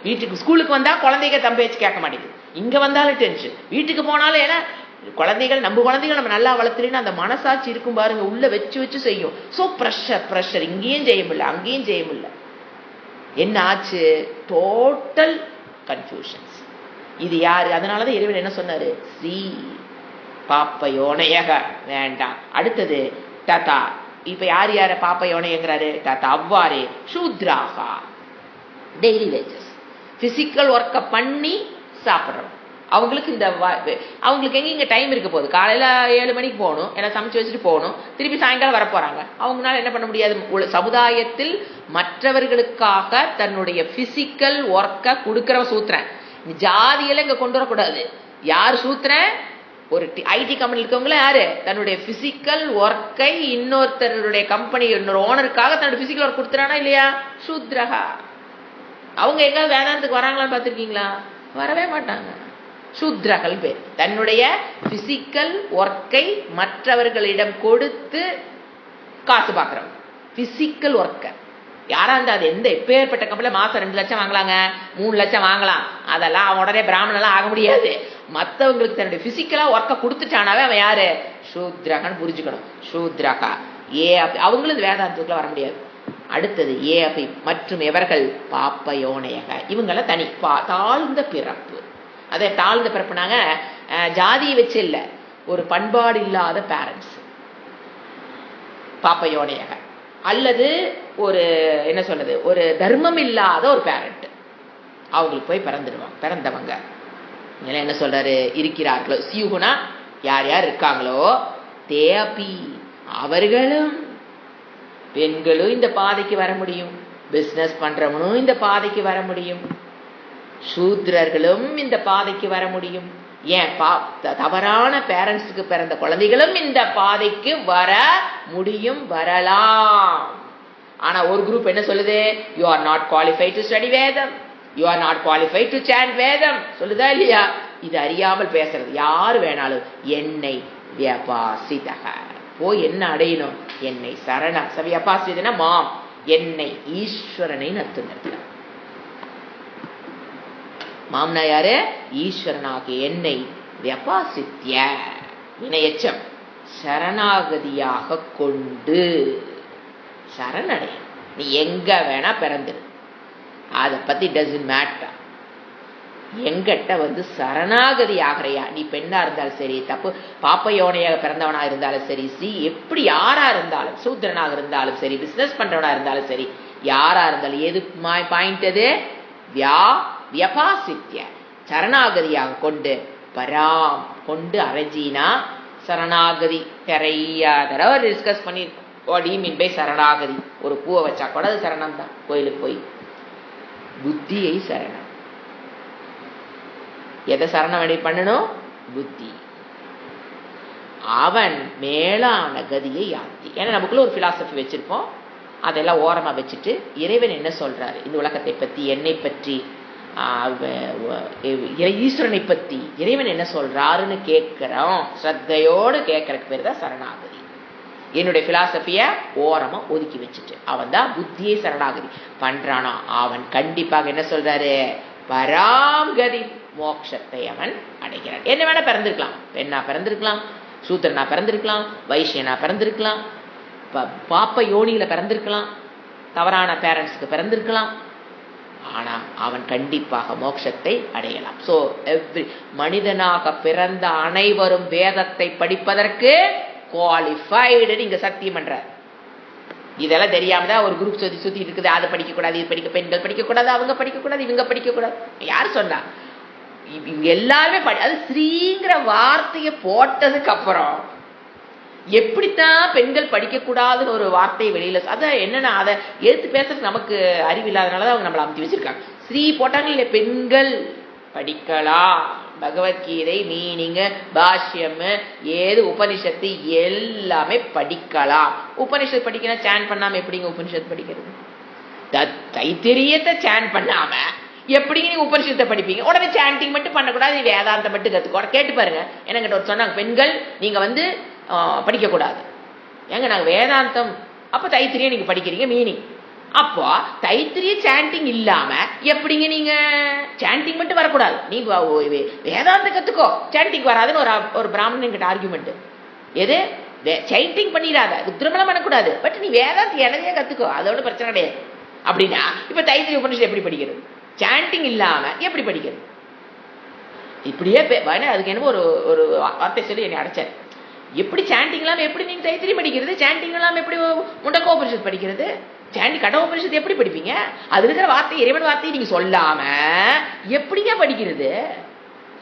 வீட்டுக்கு ஸ்கூலுக்கு வந்தா குழந்தைங்க தம்பேச்சு கேட்க மாட்டேங்குது, இங்க வந்தாலும் டென்ஷன், வீட்டுக்கு போனாலும். ஏன்னா குழந்தைகள் நம்ம நல்லா வளர்த்துலன்னு அந்த மனசாட்சி இருக்கும் பாருங்க, உள்ள வச்சு செய்யும். சோ ப்ரெஷர், இங்கேயும் செய்ய முடியல அங்கேயும் செய்ய முடியல. என்ன ஆச்சு, டோட்டல் கன்ஃபியூஷன்ஸ். இது யாரு, அதனாலதான் இறைவன் என்ன சொன்னாரு, ஸ்ரீ பாப்பயோனையக வேண்டாம். அடுத்தது ததா, இப்ப யார பாப்பயோனையங்கிறாரு, ததா அவ்வாறே சூத்ராகா, டெய்லி வேஜஸ், பிசிக்கல் ஒர்க்கை பண்ணி சாப்பிட்றோம். அவங்களுக்கு அவங்களுக்கு எங்க டைம் இருக்க போகுது, காலையில 7 மணிக்கு போகணும், எல்லாம் சமைச்சு வச்சுட்டு போகணும், திருப்பி சாயங்காலம் வர போறாங்க. அவங்களால என்ன பண்ண முடியாது, சமுதாயத்தில் மற்றவர்களுக்காக தன்னுடைய பிசிக்கல் ஒர்க்கை கொடுக்கிற சூத்திரன். ஜாதியெல்லாம் இங்க கொண்டு வரக்கூடாது. யார் சூத்திரன், ஒரு ஐடி கம்பெனி இருக்கவங்கள யாரு தன்னுடைய பிசிக்கல் ஒர்க்கை இன்னொருத்தருடைய கம்பெனி, இன்னொரு ஓனருக்காக தன்னுடைய பிசிக்கல் ஒர்க் கொடுத்துறானா இல்லையா, சூத்ரகா. அவங்க எங்க வேதாந்தத்துக்கு வராங்களான்னு பார்த்திருக்கீங்களா, வரவே மாட்டாங்க. சூத்ரகள் பேர், தன்னுடைய பிசிக்கல் ஒர்க்கை மற்றவர்களிடம் கொடுத்து காசு பார்க்கறவங்க. பிசிக்கல் ஒர்க்கர் யாரா இருந்தா அது எந்த எப்பேற்பட்ட கம்பெனில மாசம் 2 லட்சம் வாங்கலாங்க, 3 லட்சம் வாங்கலாம், அதெல்லாம் உடனே பிராமணெல்லாம் ஆக முடியாது. மற்றவங்களுக்கு தன்னுடைய பிசிக்கலா ஒர்க்கை கொடுத்துட்டானாவே அவன் யாரு, சூத்ரகன்னு புரிஞ்சுக்கணும். சூத்ரகா ஏ அவங்களும் வேதாந்தத்துக்குள்ள வர முடியாது. அடுத்தது ஏ அப்படி மற்றும் எவர்கள் பாப்பயோனையக, இவங்கெல்லாம் தனி தாழ்ந்த பிறப்பு. அதே தாழ்ந்த பிறப்புனாங்க ஜாதியை வச்சு இல்ல, ஒரு பண்பாடு இல்லாத பேரண்ட்ஸ் பாப்பயோனையக, அல்லது ஒரு என்ன சொல்றது, ஒரு தர்மம் இல்லாத ஒரு பேரண்ட், அவங்களுக்கு போய் பிறந்தவங்க என்ன சொல்றாரு, இருக்கிறார்களோ சியூகுனா யார் யார் இருக்காங்களோ, தேபி அவர்களும், பெண்களும் இந்த பாதைக்கு வர முடியும், பிசினஸ் பண்றவனும் இந்த பாதைக்கு வர முடியும், சூத்ரர்களும் இந்த பாதைக்கு வர முடியும். ஏன் தவறான பேரண்ட்ஸுக்கு பிறந்த குழந்தைகளும் இந்த பாதைக்கு வர முடியும், வரலாம். ஆனா ஒரு குரூப் என்ன சொல்லுது, you are not qualified to study வேதம், you are not qualified to chant வேதம், சொல்லுதா இல்லையா? இது அறியாமல் பேசுறது. யாரு வேணாலும் என்னை வியபாசிதக, போய் என்ன அடையணும், என்னை சரணம். வியபாசிதனா மாம், என்னை ஈஸ்வரனை நத்துங்க. மாம்னா யாரு, ஈஸ்வரனாகிய என்னை வியபாசித்ய வினையச்சம் சரணாகதியாக கொண்டு, சரணடை. நீ எங்க வேணா பிறந்துரு, அதை பத்தி டசன்ட் மேட்டர். எங்கிட்ட சரணாகதி ஆகிறையா, நீ பெண்ணா இருந்தாலும் சரி, தப்பு பாப்பயோனையாக பிறந்தவனா இருந்தாலும் சரி, எப்படி யாரா இருந்தாலும், சூத்திரனாக இருந்தாலும் சரி, பிசினஸ் பண்றவனா இருந்தாலும் சரி, யாரா இருந்தாலும், எது பாயிண்ட் அது, வியபாசித்ய சரணாகதியாக கொண்டு, பராம் கொண்டு அரஜீனா சரணாகதி. நிறைய தடவை டிஸ்கஸ் பண்ணி வாட் யூ மீன் பை சரணாகதி. ஒரு பூவை வச்சா கூட அது சரணம் தான். கோயிலுக்கு போய் புத்தியை சரணம், எதை சரணம் பண்ணணும், புத்தி. அவன் மேலான கதியை யாத்தி. ஏன்னா நமக்குள்ள ஒரு பிலாசபி வச்சிருப்போம், அதெல்லாம் ஓரமா வச்சுட்டு இறைவன் என்ன சொல்றாரு இந்த உலகத்தை பத்தி, என்னை பற்றி, ஈஸ்வரனை பத்தி இறைவன் என்ன சொல்றாருன்னு கேட்கிறோம், ஸ்ரத்தையோடு கேட்கறதுக்கு பேர் தான் சரணாகதி. என்னுடைய பிலாசபிய ஓரமா ஒதுக்கி வச்சுட்டு அவன் தான் புத்தியை சரணாகதி பண்றானோ அவன் கண்டிப்பாக என்ன சொல்றாரு, பராம்கதி மோட்சத்தை அவன் அடைகிறான். என்ன வேணா பிறந்திருக்கலாம், பெண்ணா பிறந்திருக்கலாம், சூத்திரனா பிறந்திருக்கலாம், வைசியனா பிறந்திருக்கலாம், பாப்ப யோனியில பிறந்திருக்கலாம், தவறான பேரண்ட்ஸுக்கு பிறந்திருக்கலாம், ஆனா அவன் கண்டிப்பாக மோட்சத்தை அடையலாம். சோ மனிதனாக பிறந்த அனைவரும் வேதத்தை படிப்பதற்கு குவாலிஃபைடு இங்க சத்தியம் பண்றார். இதெல்லாம் தெரியாம தான் ஒரு குரூப் சுத்தி இருக்குது, அதை படிக்க கூடாது, இது படிக்க, பெண்கள் படிக்க கூடாது, அவங்க படிக்க கூடாது, இவங்க படிக்க கூடாது. யாரு சொன்னா? இவங்க எல்லாருமே அது ஸ்ரீங்கிற வார்த்தையை போட்டதுக்கு அப்புறம் எப்படித்தான் பெண்கள் படிக்க கூடாதுன்னு ஒரு வார்த்தையை வெளியில, அதான் என்னன்னா அதை எடுத்து பேசுறது நமக்கு அறிவில்லாதனாலதான் அவங்க நம்மளை அமைச்சு வச்சிருக்காங்க. ஸ்ரீ போட்டாங்க இல்ல, பெண்கள் படிக்கலாம், பகவத்கீதை மீனிங், பாஷ்யம், ஏது உபனிஷத்து எல்லாமே படிக்கலாம். உபனிஷத்து படிக்கணும் சேன் பண்ணாம எப்படிங்க உபனிஷத்து படிக்கிறது? தைத்திரியத்தை சேன் பண்ணாம எப்படிங்க நீங்க உபனிஷத்தை படிப்பீங்க? உடனே சாண்டிங் மட்டும் பண்ணக்கூடாது, வேதாந்தம் மட்டும் கத்துக்கோ. கேட்டு பாருங்க, என்னங்கிட்ட ஒரு சொன்னாங்க, பெண்கள் நீங்க படிக்க கூடாது. ஏங்க நாங்க வேதாந்தம், அப்ப தைத்திரியம் நீங்க படிக்கிறீங்க மீனிங். அப்போ தைத்திரிய சாண்டிங் இல்லாம எப்படிங்க நீங்க சாண்டிங் மட்டும் வரக்கூடாது, நீங்க வேதாந்தம் கத்துக்கோ சாண்டிங் வராதுன்னு ஒரு பிராமணன் கிட்ட ஆர்குமெண்ட். எது சாண்டிங் பண்ணிடாத, ருத்ரமலம் பண்ணக்கூடாது, பட் நீ வேதாந்தம் எனதையே கத்துக்கோ, அதோட பிரச்சனை கிடையாது. அப்படின்னா இப்ப தைத்திரிய உபனிஷத்து எப்படி படிக்கிறது? சாண்டிங் இல்லாம எப்படி படிக்கிறது? இப்படியே அதுக்கு என்னமோ ஒரு வார்த்தை சொல்லி என்னை அடைச்சேன். எப்படி சாண்டிங் இல்லாம எப்படி நீங்க தைத்திரியம் படிக்கிறது? சாண்டிங் இல்லாம எப்படி முண்டக்கோபனிஷத்து படிக்கிறது? சாண்டி கடவுபனிஷத்து எப்படி படிப்பீங்க? அது இருக்கிற வார்த்தை இறைவன் வார்த்தையை நீங்க சொல்லாம எப்படிங்க படிக்கிறது?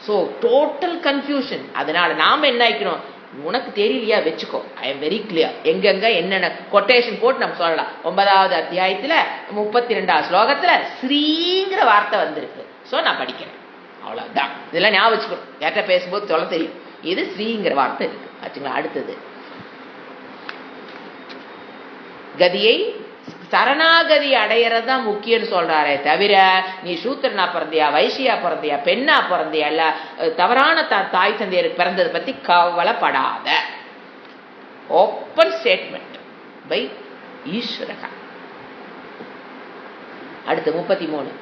So total confusion. அதனால நாம என்ன ஆயிக்கணும், உனக்கு தெரியலையா வச்சுக்கோ, ஐ எம் வெரி கிளியர், எங்கெங்க என்னென்ன கொட்டேஷன் போட்டு நம்ம சொல்லலாம். 9வது அத்தியாயத்துல 32வது ஸ்லோகத்துல ஸ்ரீங்கிற வார்த்தை வந்திருக்கு. சோ நான் படிக்கிறேன், அவ்வளவுதான். இதெல்லாம் ஞாபகம் வச்சுக்கணும், யார்கிட்ட பேசும்போது சொல்ல தெரியும், இது ஸ்ரீங்கிற வார்த்தை இருக்கு. ஆச்சுங்களா? அடுத்தது கதியை சரணாகதி அடையறதுதான் முக்கியம் சொல்றாரே தவிர, நீ சூத்திரனா பிறந்தியா, வைசியா பிறந்தியா, பெண்ணா பிறந்தியா, இல்ல தவறான தாய் தந்தையருக்கு பிறந்ததை பத்தி கவலைப்படாத. ஓப்பன் ஸ்டேட்மெண்ட் பை ஈஸ்வரகா. அடுத்து 33.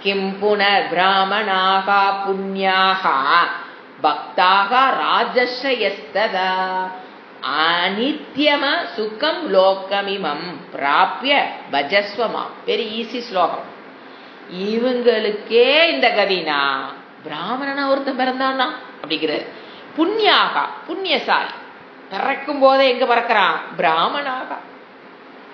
கிம் புனர் பிராமணாக புண்ணியாக பக்தாக ராஜஸ்ரயஸ்ததா அநித்யம சுகம் லோகமிமம் பிராப்ய பஜஸ்வமாம். வெரி ஈஸி ஸ்லோகம். இவங்களுக்கே இந்த கதினா, பிராமணனா ஒருத்தன் பிறந்தான்னா அப்படிங்கிற, புண்ணியாக புண்ணியசாலி, பிறக்கும் போதே எங்க பிறக்கிறான்? பிராமணாக.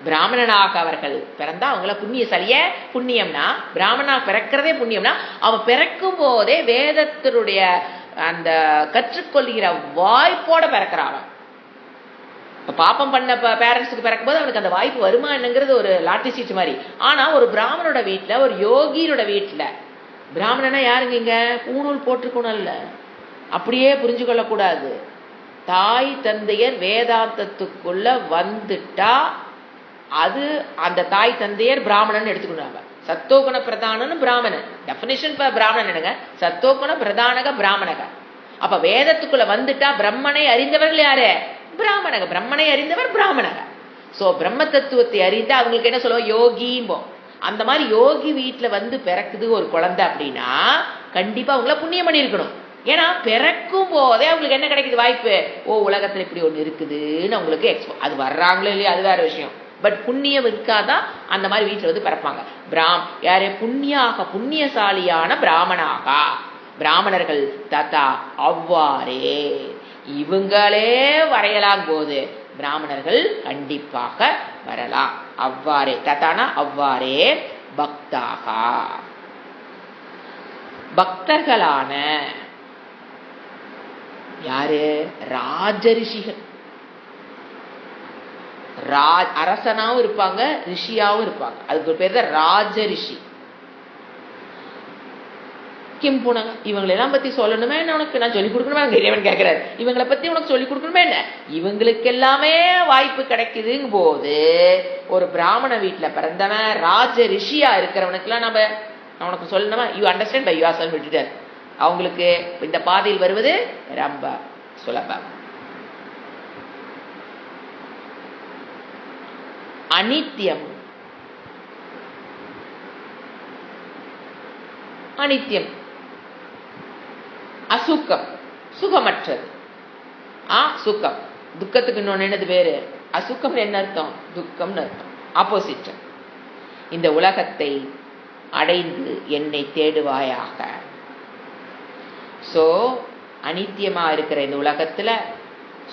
பிராமணனாக அவர்கள் பிறந்தா அவங்கள புண்ணியசாலிய. புண்ணியம்னா பிராமணா பிறக்கிறதே புண்ணியம்னா, அவன் பிறக்கும் போதே வேதத்தினுடைய அந்த கற்றுக்கொள்கிற வாய்ப்போட பிறக்கிறான். பாப்பம் பண்ண பேரண்ட்ஸுக்கு பிறக்கும் போது அவனுக்கு அந்த வாய்ப்பு வருமா என்னங்கிறது ஒரு லாட்டரி சீட் மாதிரி. ஆனா ஒரு பிராமணோட வீட்டுல, ஒரு யோகியோட வீட்டுல, பிராமணனா யாருங்க இங்க பூணூல் போட்டிருக்கணும் இல்ல, அப்படியே புரிஞ்சு கொள்ளக்கூடாது. தாய் தந்தையர் வேதாந்தத்துக்குள்ள வந்துட்டா அது அந்த தாய் தந்தையர் பிராமணன் எடுத்துக்கணும். சத்தோகுண பிரதானன்னு பிராமணன் டெபினிஷன். பிராமணன் என்னங்க? சத்தோகுண பிரதானக பிராமணக. அப்ப வேதத்துக்குள்ள வந்துட்டா பிரம்மனை அறிந்தவர்கள் யாரு? பிராமணக. பிரம்மனை அறிந்தவர் பிராமணக. சோ பிரம்ம தத்துவத்தை அறிந்து அவங்களுக்கு என்ன சொல்லுவோம்? யோகிம்போம். அந்த மாதிரி யோகி வீட்டுல வந்து பிறக்குது ஒரு குழந்தை அப்படின்னா கண்டிப்பா அவங்கள புண்ணியம் பண்ணி இருக்கணும். ஏன்னா பிறக்கும் போதே அவங்களுக்கு என்ன கிடைக்குது? வாய்ப்பு. ஓ உலகத்துல இப்படி ஒண்ணு இருக்குதுன்னு அவங்களுக்கு அது வர்றாங்களோ இல்லையா அது வேற விஷயம். பட் புண்ணியம் இருக்காதான் அந்த மாதிரி வீட்டுல வந்து பிறப்பாங்க. யாரு? புண்ணியாக புண்ணியசாலியான பிராமணாக. பிராமணர்கள் தத்தா அவ்வாறே இவங்களே வரையலாம் போது பிராமணர்கள் கண்டிப்பாக வரலாம். அவ்வாறே தத்தானா அவ்வாறே பக்தாக பக்தர்களான யாரு? ராஜரிஷிகள். அரசனாவும் இருப்பாங்க, ரிஷியாவும் இருப்பாங்க. அதுக்கு ஒரு பேர் தான் ராஜரிஷி. கிம் புனக. இவங்களெல்லாம் பத்தி சொல்லணுமே என்ன உனக்கு? நான் சொல்லிக் கொடுக்கணுமே? இறைவன் கேட்கிறாரு, இவங்களை பத்தி உனக்கு சொல்லிக் கொடுக்கணுமே என்ன? இவங்களுக்கு எல்லாமே வாய்ப்பு கிடைக்குதுங்க போது ஒரு பிராமண வீட்டுல பிறந்தவன் ராஜ ரிஷியா இருக்கிறவனுக்கு எல்லாம் நம்ம நான் உனக்கு சொல்லணுமா, you understand by yourself விட்டுட்டார். அவங்களுக்கு இந்த பாதையில் வருவது ரொம்ப சுலபம். அனித்தியம். அனித்தியம், அசுக்கம், சுகமற்றது. சுகம், துக்கத்துக்கு இன்னொன்று என்னது பேரு? அசுக்கம். என்ன அர்த்தம்? துக்கம்னு அர்த்தம், ஆப்போசிட். இந்த உலகத்தை அடைந்து என்னை தேடுவாயாக. சோ அனித்தியமா இருக்கிற இந்த உலகத்துல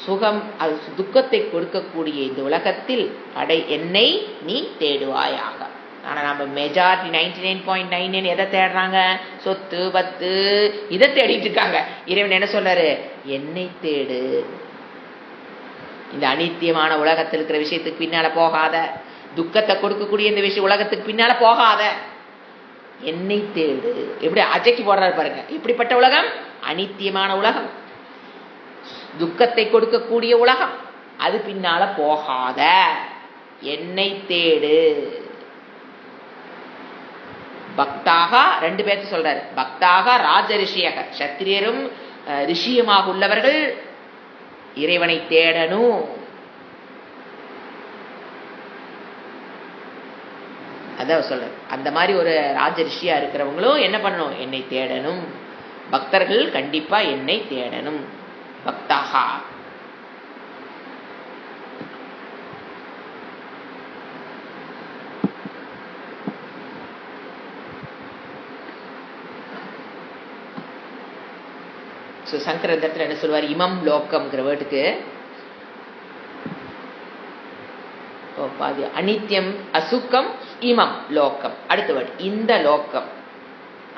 சுகம், அது துக்கத்தை கொடுக்கக்கூடிய இந்த உலகத்தில் என்னை நீ தேடுவாயாக. ஆனா நம்ம மெஜாரிட்டி 99.99 எதை தேடுறாங்க? சொத்து பத்து இதை தேடிட்டு இருக்காங்க. இறைவன் என்ன சொல்றாரு? என்னை தேடு. இந்த அனித்தியமான உலகத்தில் இருக்கிற விஷயத்துக்கு பின்னால போகாத, துக்கத்தை கொடுக்கக்கூடிய இந்த விஷயம் உலகத்துக்கு பின்னால போகாத, என்னை தேடு. எப்படி அஜைக்கு போடுறாரு பாருங்க. இப்படிப்பட்ட உலகம் அனித்தியமான உலகம், துக்கத்தை கொடுக்கக்கூடிய உலகம், அது பின்னால போகாத, என்னை தேடு. பக்தாக ரெண்டு பேர்த்து சொல்றாரு. பக்தாக ராஜ ரிஷியாக, சத்திரியரும் ரிஷியுமாக உள்ளவர்கள் இறைவனை தேடணும். அதான் சொல்ற. அந்த மாதிரி ஒரு ராஜ ரிஷியா இருக்கிறவங்களும் என்ன பண்ணணும்? என்னை தேடணும். பக்தர்கள் கண்டிப்பா என்னை தேடணும். பக்தாக. சங்கர இடத்துல என்ன சொல்வார்? இமம் லோக்கம்ங்கிற வேர்டுக்கு அனித்தியம், அசுக்கம், இமம் லோக்கம். அடுத்த வேர்டு இந்த லோக்கம்.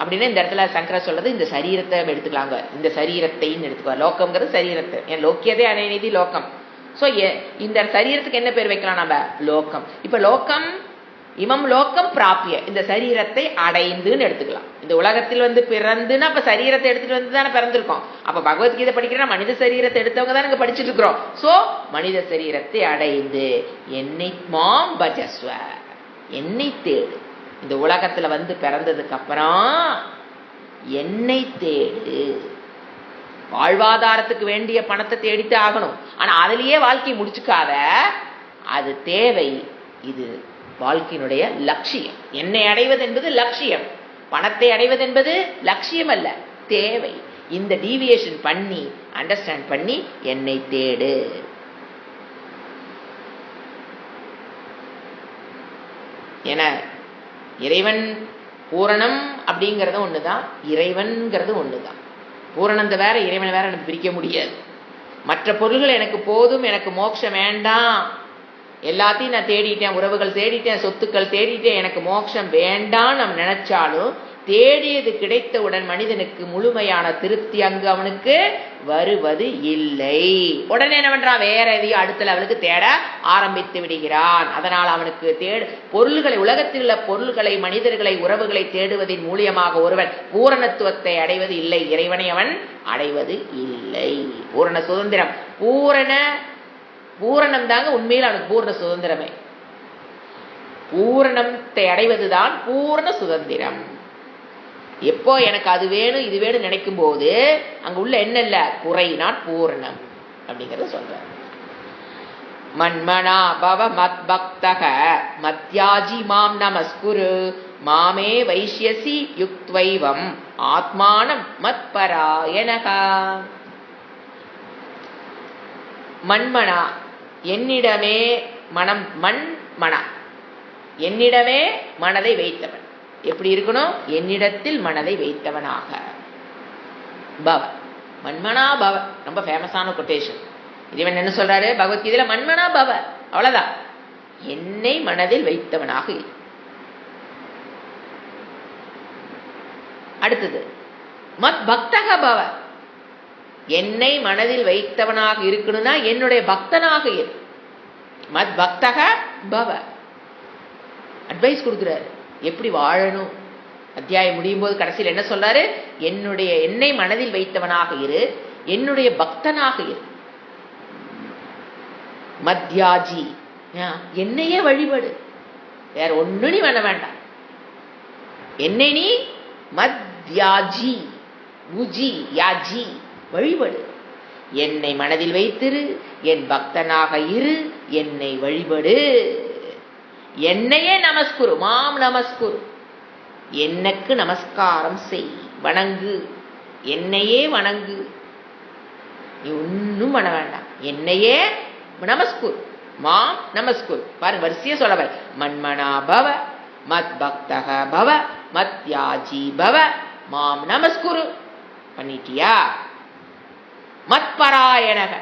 அப்படின்னா இந்த இடத்துல சங்கர சொல்றது இந்த சரீரத்தை எடுத்துக்கலாங்க. இந்த சரீரத்தை எடுத்துக்குவார். லோக்கம்ங்கிறது சரீரத்தை. என் லோக்கியதே அனைநிதி லோக்கம். சோ இந்த சரீரத்துக்கு என்ன பேர் வைக்கலாம் நம்ம? லோக்கம். இப்ப லோக்கம், இமம் லோக்கம் பிராப்பிய, இந்த சரீரத்தை அடைந்துன்னு எடுத்துக்கலாம். இந்த உலகத்தில் பிறந்துன்னா அப்ப சரீரத்தை எடுத்துட்டு வந்து தானே பிறந்திருக்கோம். அப்ப பகவத்கீதை படிக்கிறா மனித சரீரத்தை எடுத்தவங்க தான் நாங்க படிச்சுட்டு இருக்கிறோம். சோ மனித சரீரத்தை அடைந்து என்னை மாம் பஜஸ்வ, என்னை தேடு. இந்த உலகத்துல பிறந்ததுக்கு அப்புறம் என்னை தேடு. வாழ்வாதாரத்துக்கு வேண்டிய பணத்தை தேடித்து ஆகணும். ஆனா அதுலயே வாழ்க்கையை முடிச்சுக்காத, அது தேவை. இது வாழ்க்கையினுடைய லட்சியம். என்னை அடைவது என்பது லட்சியம், பணத்தை அடைவது என்பது லட்சியம் அல்ல, தேவை. இந்த டீவியேஷன் பண்ணி அண்டர்ஸ்டாண்ட் பண்ணி என்னை தேடு. என இறைவன் பூரணம் அப்படிங்கறது ஒண்ணுதான், இறைவன்கிறது ஒண்ணுதான். பூரணந்த வேற, இறைவன் வேற எனக்கு பிரிக்க முடியாது. மற்ற பொருள்கள் எனக்கு போதும், எனக்கு மோட்சம் வேண்டாம், எல்லாத்தையும் நான் தேடிட்டேன், உறவுகள் தேடிட்டேன், சொத்துக்கள் தேடிட்டேன், எனக்கு மோட்சம் வேண்டாம் நம்ம நினைச்சாலும் தேடியது கிடைத்தவுடன் மனிதனுக்கு முழுமையான திருப்தி அங்கு அவனுக்கு வருவது இல்லை. உடனே என்ன பண்றான்? வேற எதையும் அடுத்த லெவலுக்கு தேட ஆரம்பித்து விடுகிறான். அதனால் அவனுக்கு பொருள்களை, உலகத்தில் உள்ள பொருள்களை, மனிதர்களை, உறவுகளை தேடுவதன் மூலியமாக ஒருவன் பூரணத்துவத்தை அடைவது இல்லை, இறைவனை அவன் அடைவது இல்லை. பூரண சுதந்திரம், பூரணம் தாங்க உண்மையில் அவனுக்கு பூர்ண சுதந்திரமே. பூரணத்தை அடைவதுதான் பூர்ண சுதந்திரம். எப்போ எனக்கு அது வேணும் இது வேணும் நினைக்கும் போது அங்க உள்ள என்ன இல்ல? குறை, நாட் பூரணம் அப்படிங்கறத சொல்ற. மன்மனா பவ மத் பக்தக மத்யாஜி மாம் நமஸ்குரு மாமே வைஷ்யசி யுக்த்வைவம் ஆத்மானம் மத் பராயணக. மன்மனா, என்னிடமே மனம், மன்மனா என்னிடமே மனதை வைத்தவன். எப்படி இருக்கணும்? என்னிடத்தில் மனதை வைத்தவனாக. பவ, மன்மனா பவ, ரொம்ப ஃபேமஸான கொட்டேஷன். இறைவன் என்ன சொல்றாரு பகவத்கீதையில? மன்மனா பவ, அவ்வளவுதான். என்னை மனதில் வைத்தவனாக. அடுத்தது மத் பக்தக பவ, என்னை மனதில் வைத்தவனாக இருக்கணும்னா என்னுடைய பக்தனாக இரு. மத் பக்தக பவ, அட்வைஸ் கொடுக்கிறாரு எப்படி வாழணும். அத்தியாயம் முடியும் போது கடைசியில் என்ன சொல்றாரு? என்னை மனதில் வைத்தவனாக இரு, என்னுடைய பக்தனாக இரு. என்னை நீ மத்யாஜி உஜி யாஜி வழிபடு. என்னை மனதில் வைத்திரு, என் பக்தனாக இரு, என்னை வழிபடு. என்னையே நமஸ்குரு, மாம் நமஸ்குரு, எனக்கு நமஸ்காரம் செய், வணங்கு, என்னையே வணங்கு. நீ ஒன்னும் பண்ண வேண்டாம், என்னையே நமஸ்குரு, மாம் நமஸ்குரு. பாருங்க வரிசையா சொல்லவை. மன்மனா பவ, மத் பக்தக பவ, மத்யாஜி பவ, மாம் நமஸ்குரு. பண்ணிட்டியா? மத் பராயணக,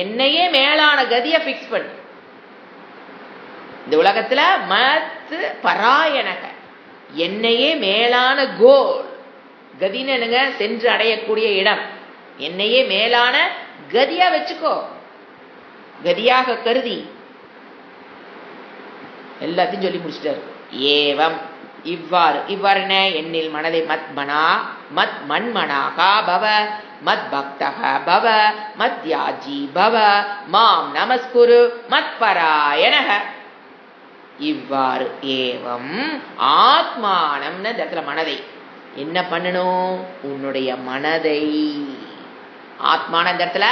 என்னையே மேலான கதிய பிக்ஸ் பண்ணு. இந்த உலகத்துல மத் பராயணக, என்னையே மேலான கோல். கதின்னு என்னங்க? சென்று அடையக்கூடிய இடம். என்னையே மேலான கதியா வச்சுக்கோ, கதியாக கருதி. எல்லாத்தையும் சொல்லி முடிச்சிட்டாரு. ஏவம், இவ்வாறு, இவ்வாறு என்ன? என்னில் மனதை மத்மனா, மத் மன்மனாகா பவ, மத் பக்தக பவ, மத்யாஜி பவ, மாம் நமஸ்குரு, மத் பராயணக. இவ்வாறு ஏவம் ஆத்மானம், இந்த இடத்துல மனதை என்ன பண்ணணும்? உன்னுடைய மனதை, ஆத்மான இந்த இடத்துல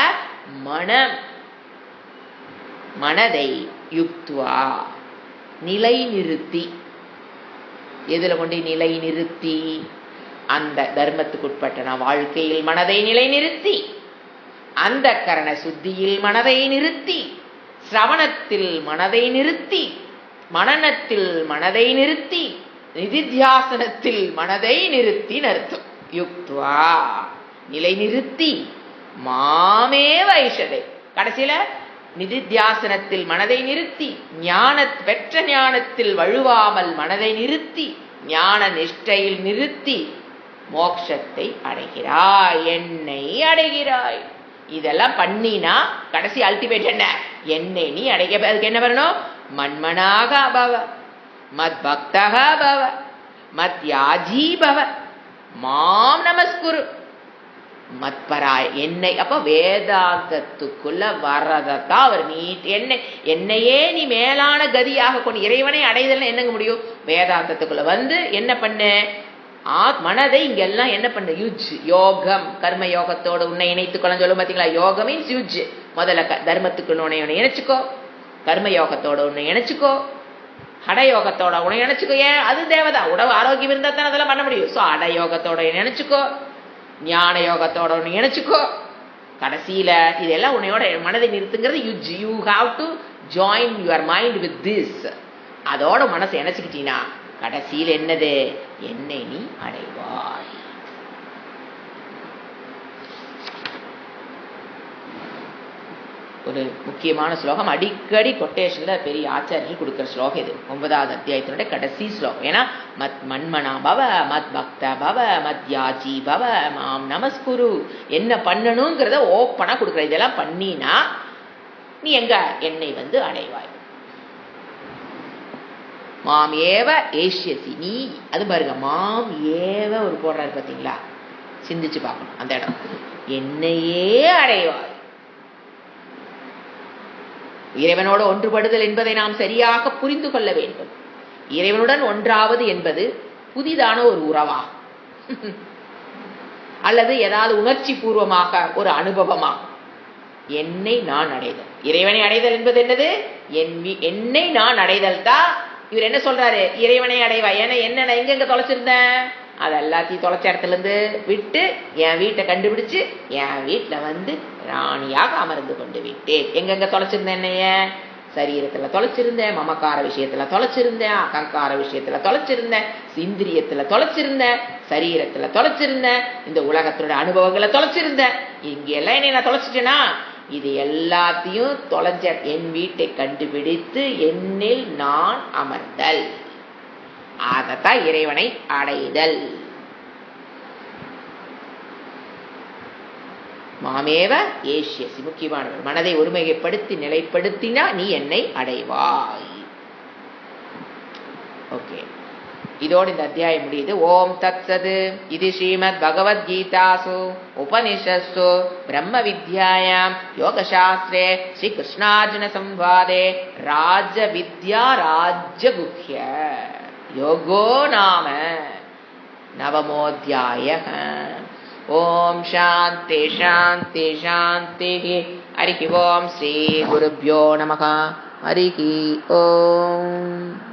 மனம், மனதை யுக்துவா நிலை நிறுத்தி. எதுல கொண்டு நிலை நிறுத்தி? அந்த தர்மத்துக்குட்பட்ட வாழ்க்கையில் மனதை நிலை நிறுத்தி, அந்த கரண சுத்தியில் மனதை நிறுத்தி, சிரவணத்தில் மனதை நிறுத்தி, மனனத்தில் மனதை நிறுத்தி, நிதித்தியாசனத்தில் மனதை நிறுத்தி அர்த்தம். யுக்துவா நிலை நிறுத்தி, மாமே வைஷதை, கடைசியில நிதித்தியாசனத்தில் மனதை நிறுத்தி, பெற்ற ஞானத்தில் வழுவாமல் மனதை நிறுத்தி, ஞான நிஷ்டையில் நிறுத்தி மோட்சத்தை அடைகிறாய், என்னை அடைகிறாய். இதெல்லாம் பண்ணினா கடைசி அல்டிமேட் என்ன? என்னை நீ அடைக. அதுக்கு என்ன வரணும்? மன்மனாக பவ, மத் பக்தக பவ, மத் யாஜி பவ, மாம் நமஸ்குரு, மத்பராய், என்னை. அப்ப வேதாந்தத்துக்குள்ள வரதான் அவர் நீ என்னையே நீ மேலான கதியாக கொண்டு இறைவனை அடைதல் என்னங்க முடியும்? வேதாந்தத்துக்குள்ள வந்து என்ன பண்ண? மனதை இங்கெல்லாம் என்ன பண்ண? யுஜ் யோகம், கர்ம யோகத்தோட உன்னை இணைத்துக்கொள்ள சொல்லும் பாத்தீங்களா? யோகம் மீன்ஸ் யுஜ். முதல்ல தர்மத்துக்குள்ள உன்னை இணைச்சுக்கோ, கர்ம யோகத்தோட உன்னை இணைச்சுக்கோ, ஹடயோகத்தோட உன்னை இணைச்சுக்கோ. ஏன்? அது தேவைதான். உடம்பு ஆரோக்கியம் இருந்தா தான் அதெல்லாம் பண்ண முடியும். ஸோ ஹடயோகத்தோட நினைச்சுக்கோ, ஞான யோகத்தோட ஒன்று இணைச்சுக்கோ. கடைசியில இதெல்லாம் உன்னையோட மனதை நிறுத்துங்கிறது யுஜ். You have to join your mind with this. அதோட மனசை இணைச்சுக்கிட்டீங்கன்னா கடைசியில் என்னது? என்னை நீ அடைவாய். ஒரு முக்கியமான ஸ்லோகம், அடிக்கடி கொட்டேஷன்ல பெரிய ஆச்சாரியர்கள் கொடுக்கிற ஸ்லோகம் இது. 9வது அத்தியாயத்தினுடைய கடைசி ஸ்லோகம். ஏன்னா மத் மன்மனா பவ, மத் பக்த பவ, மத் யாஜி பவ, மாம் நமஸ்குரு. என்ன பண்ணணுங்கிறத ஓப்பனா கொடுக்குற. இதெல்லாம் பண்ணினா நீ எங்க? என்னை வந்து அடைவாய். மாம் ஏவ ஏஷ்யசி, நீ அது பாருங்க, மாம் ஏவ ஒரு போடுறாரு பாத்தீங்களா? சிந்திச்சு பார்க்கணும் அந்த இடம். என்னையே அடைவாய். இறைவனோடு ஒன்றுபடுதல் என்பதை நாம் சரியாக புரிந்து கொள்ள வேண்டும். இறைவனுடன் ஒன்றாவது என்பது புதிதான ஒரு உறவா அல்லது ஏதாவது உணர்ச்சி பூர்வமாக ஒரு அனுபவமா? என்னை நான் அடைதல், இறைவனை அடைதல் என்பது என்னது? என்னை நான் அடைதல் தான். இவர் என்ன சொல்றாரு? இறைவனை அடைவா. ஏன்னா என்ன, நான் எங்க தொலைச்சிருந்தேன்? அது எல்லாத்தையும் தொலைச்ச இடத்துல இருந்து விட்டு என் வீட்டை கண்டுபிடிச்சு என் வீட்டுல வந்து ராணியாக அமர்ந்து கொண்டு விட்டேன். எங்கெங்க தொலைச்சிருந்தேன்? என்னைய சரீரத்துல தொலைச்சிருந்தேன், மமக்கார விஷயத்துல தொலைச்சிருந்தேன், அகங்கார விஷயத்துல தொலைச்சிருந்தேன், இந்திரியத்துல தொலைச்சிருந்தேன், சரீரத்துல தொலைச்சிருந்தேன், இந்த உலகத்தோட அனுபவங்களை தொலைச்சிருந்தேன். இங்க எல்லாம் என்னை நான் தொலைச்சிட்டேனா? இது எல்லாத்தையும் தொலைஞ்ச என் வீட்டை கண்டுபிடித்து என்னில் நான் அமர்ந்தல், அதத்தான் இறைவனை அடைதல். மாமேவ ஏஷ்யசி, முக்கியமானவர். மனதை ஒருமைப்படுத்தி நிலைப்படுத்தினா நீ என்னை அடைவாய். ஓகே, இதோடு இந்த அத்தியாயம் முடியுது. ஓம் தத்சது. இது ஸ்ரீமத் பகவத்கீதாசு உபனிஷத்சு பிரம்ம வித்யாயாம் யோகசாஸ்திரே ஸ்ரீ கிருஷ்ணார்ஜுன சம்வாதே ராஜ வித்யா ராஜ்ய குஹ்ய யோகோ நாம नवमोऽध्यायः। ओम शांति शांति शांति। हरि ओम। श्री गुरुभ्यो नमः। हरि ओम।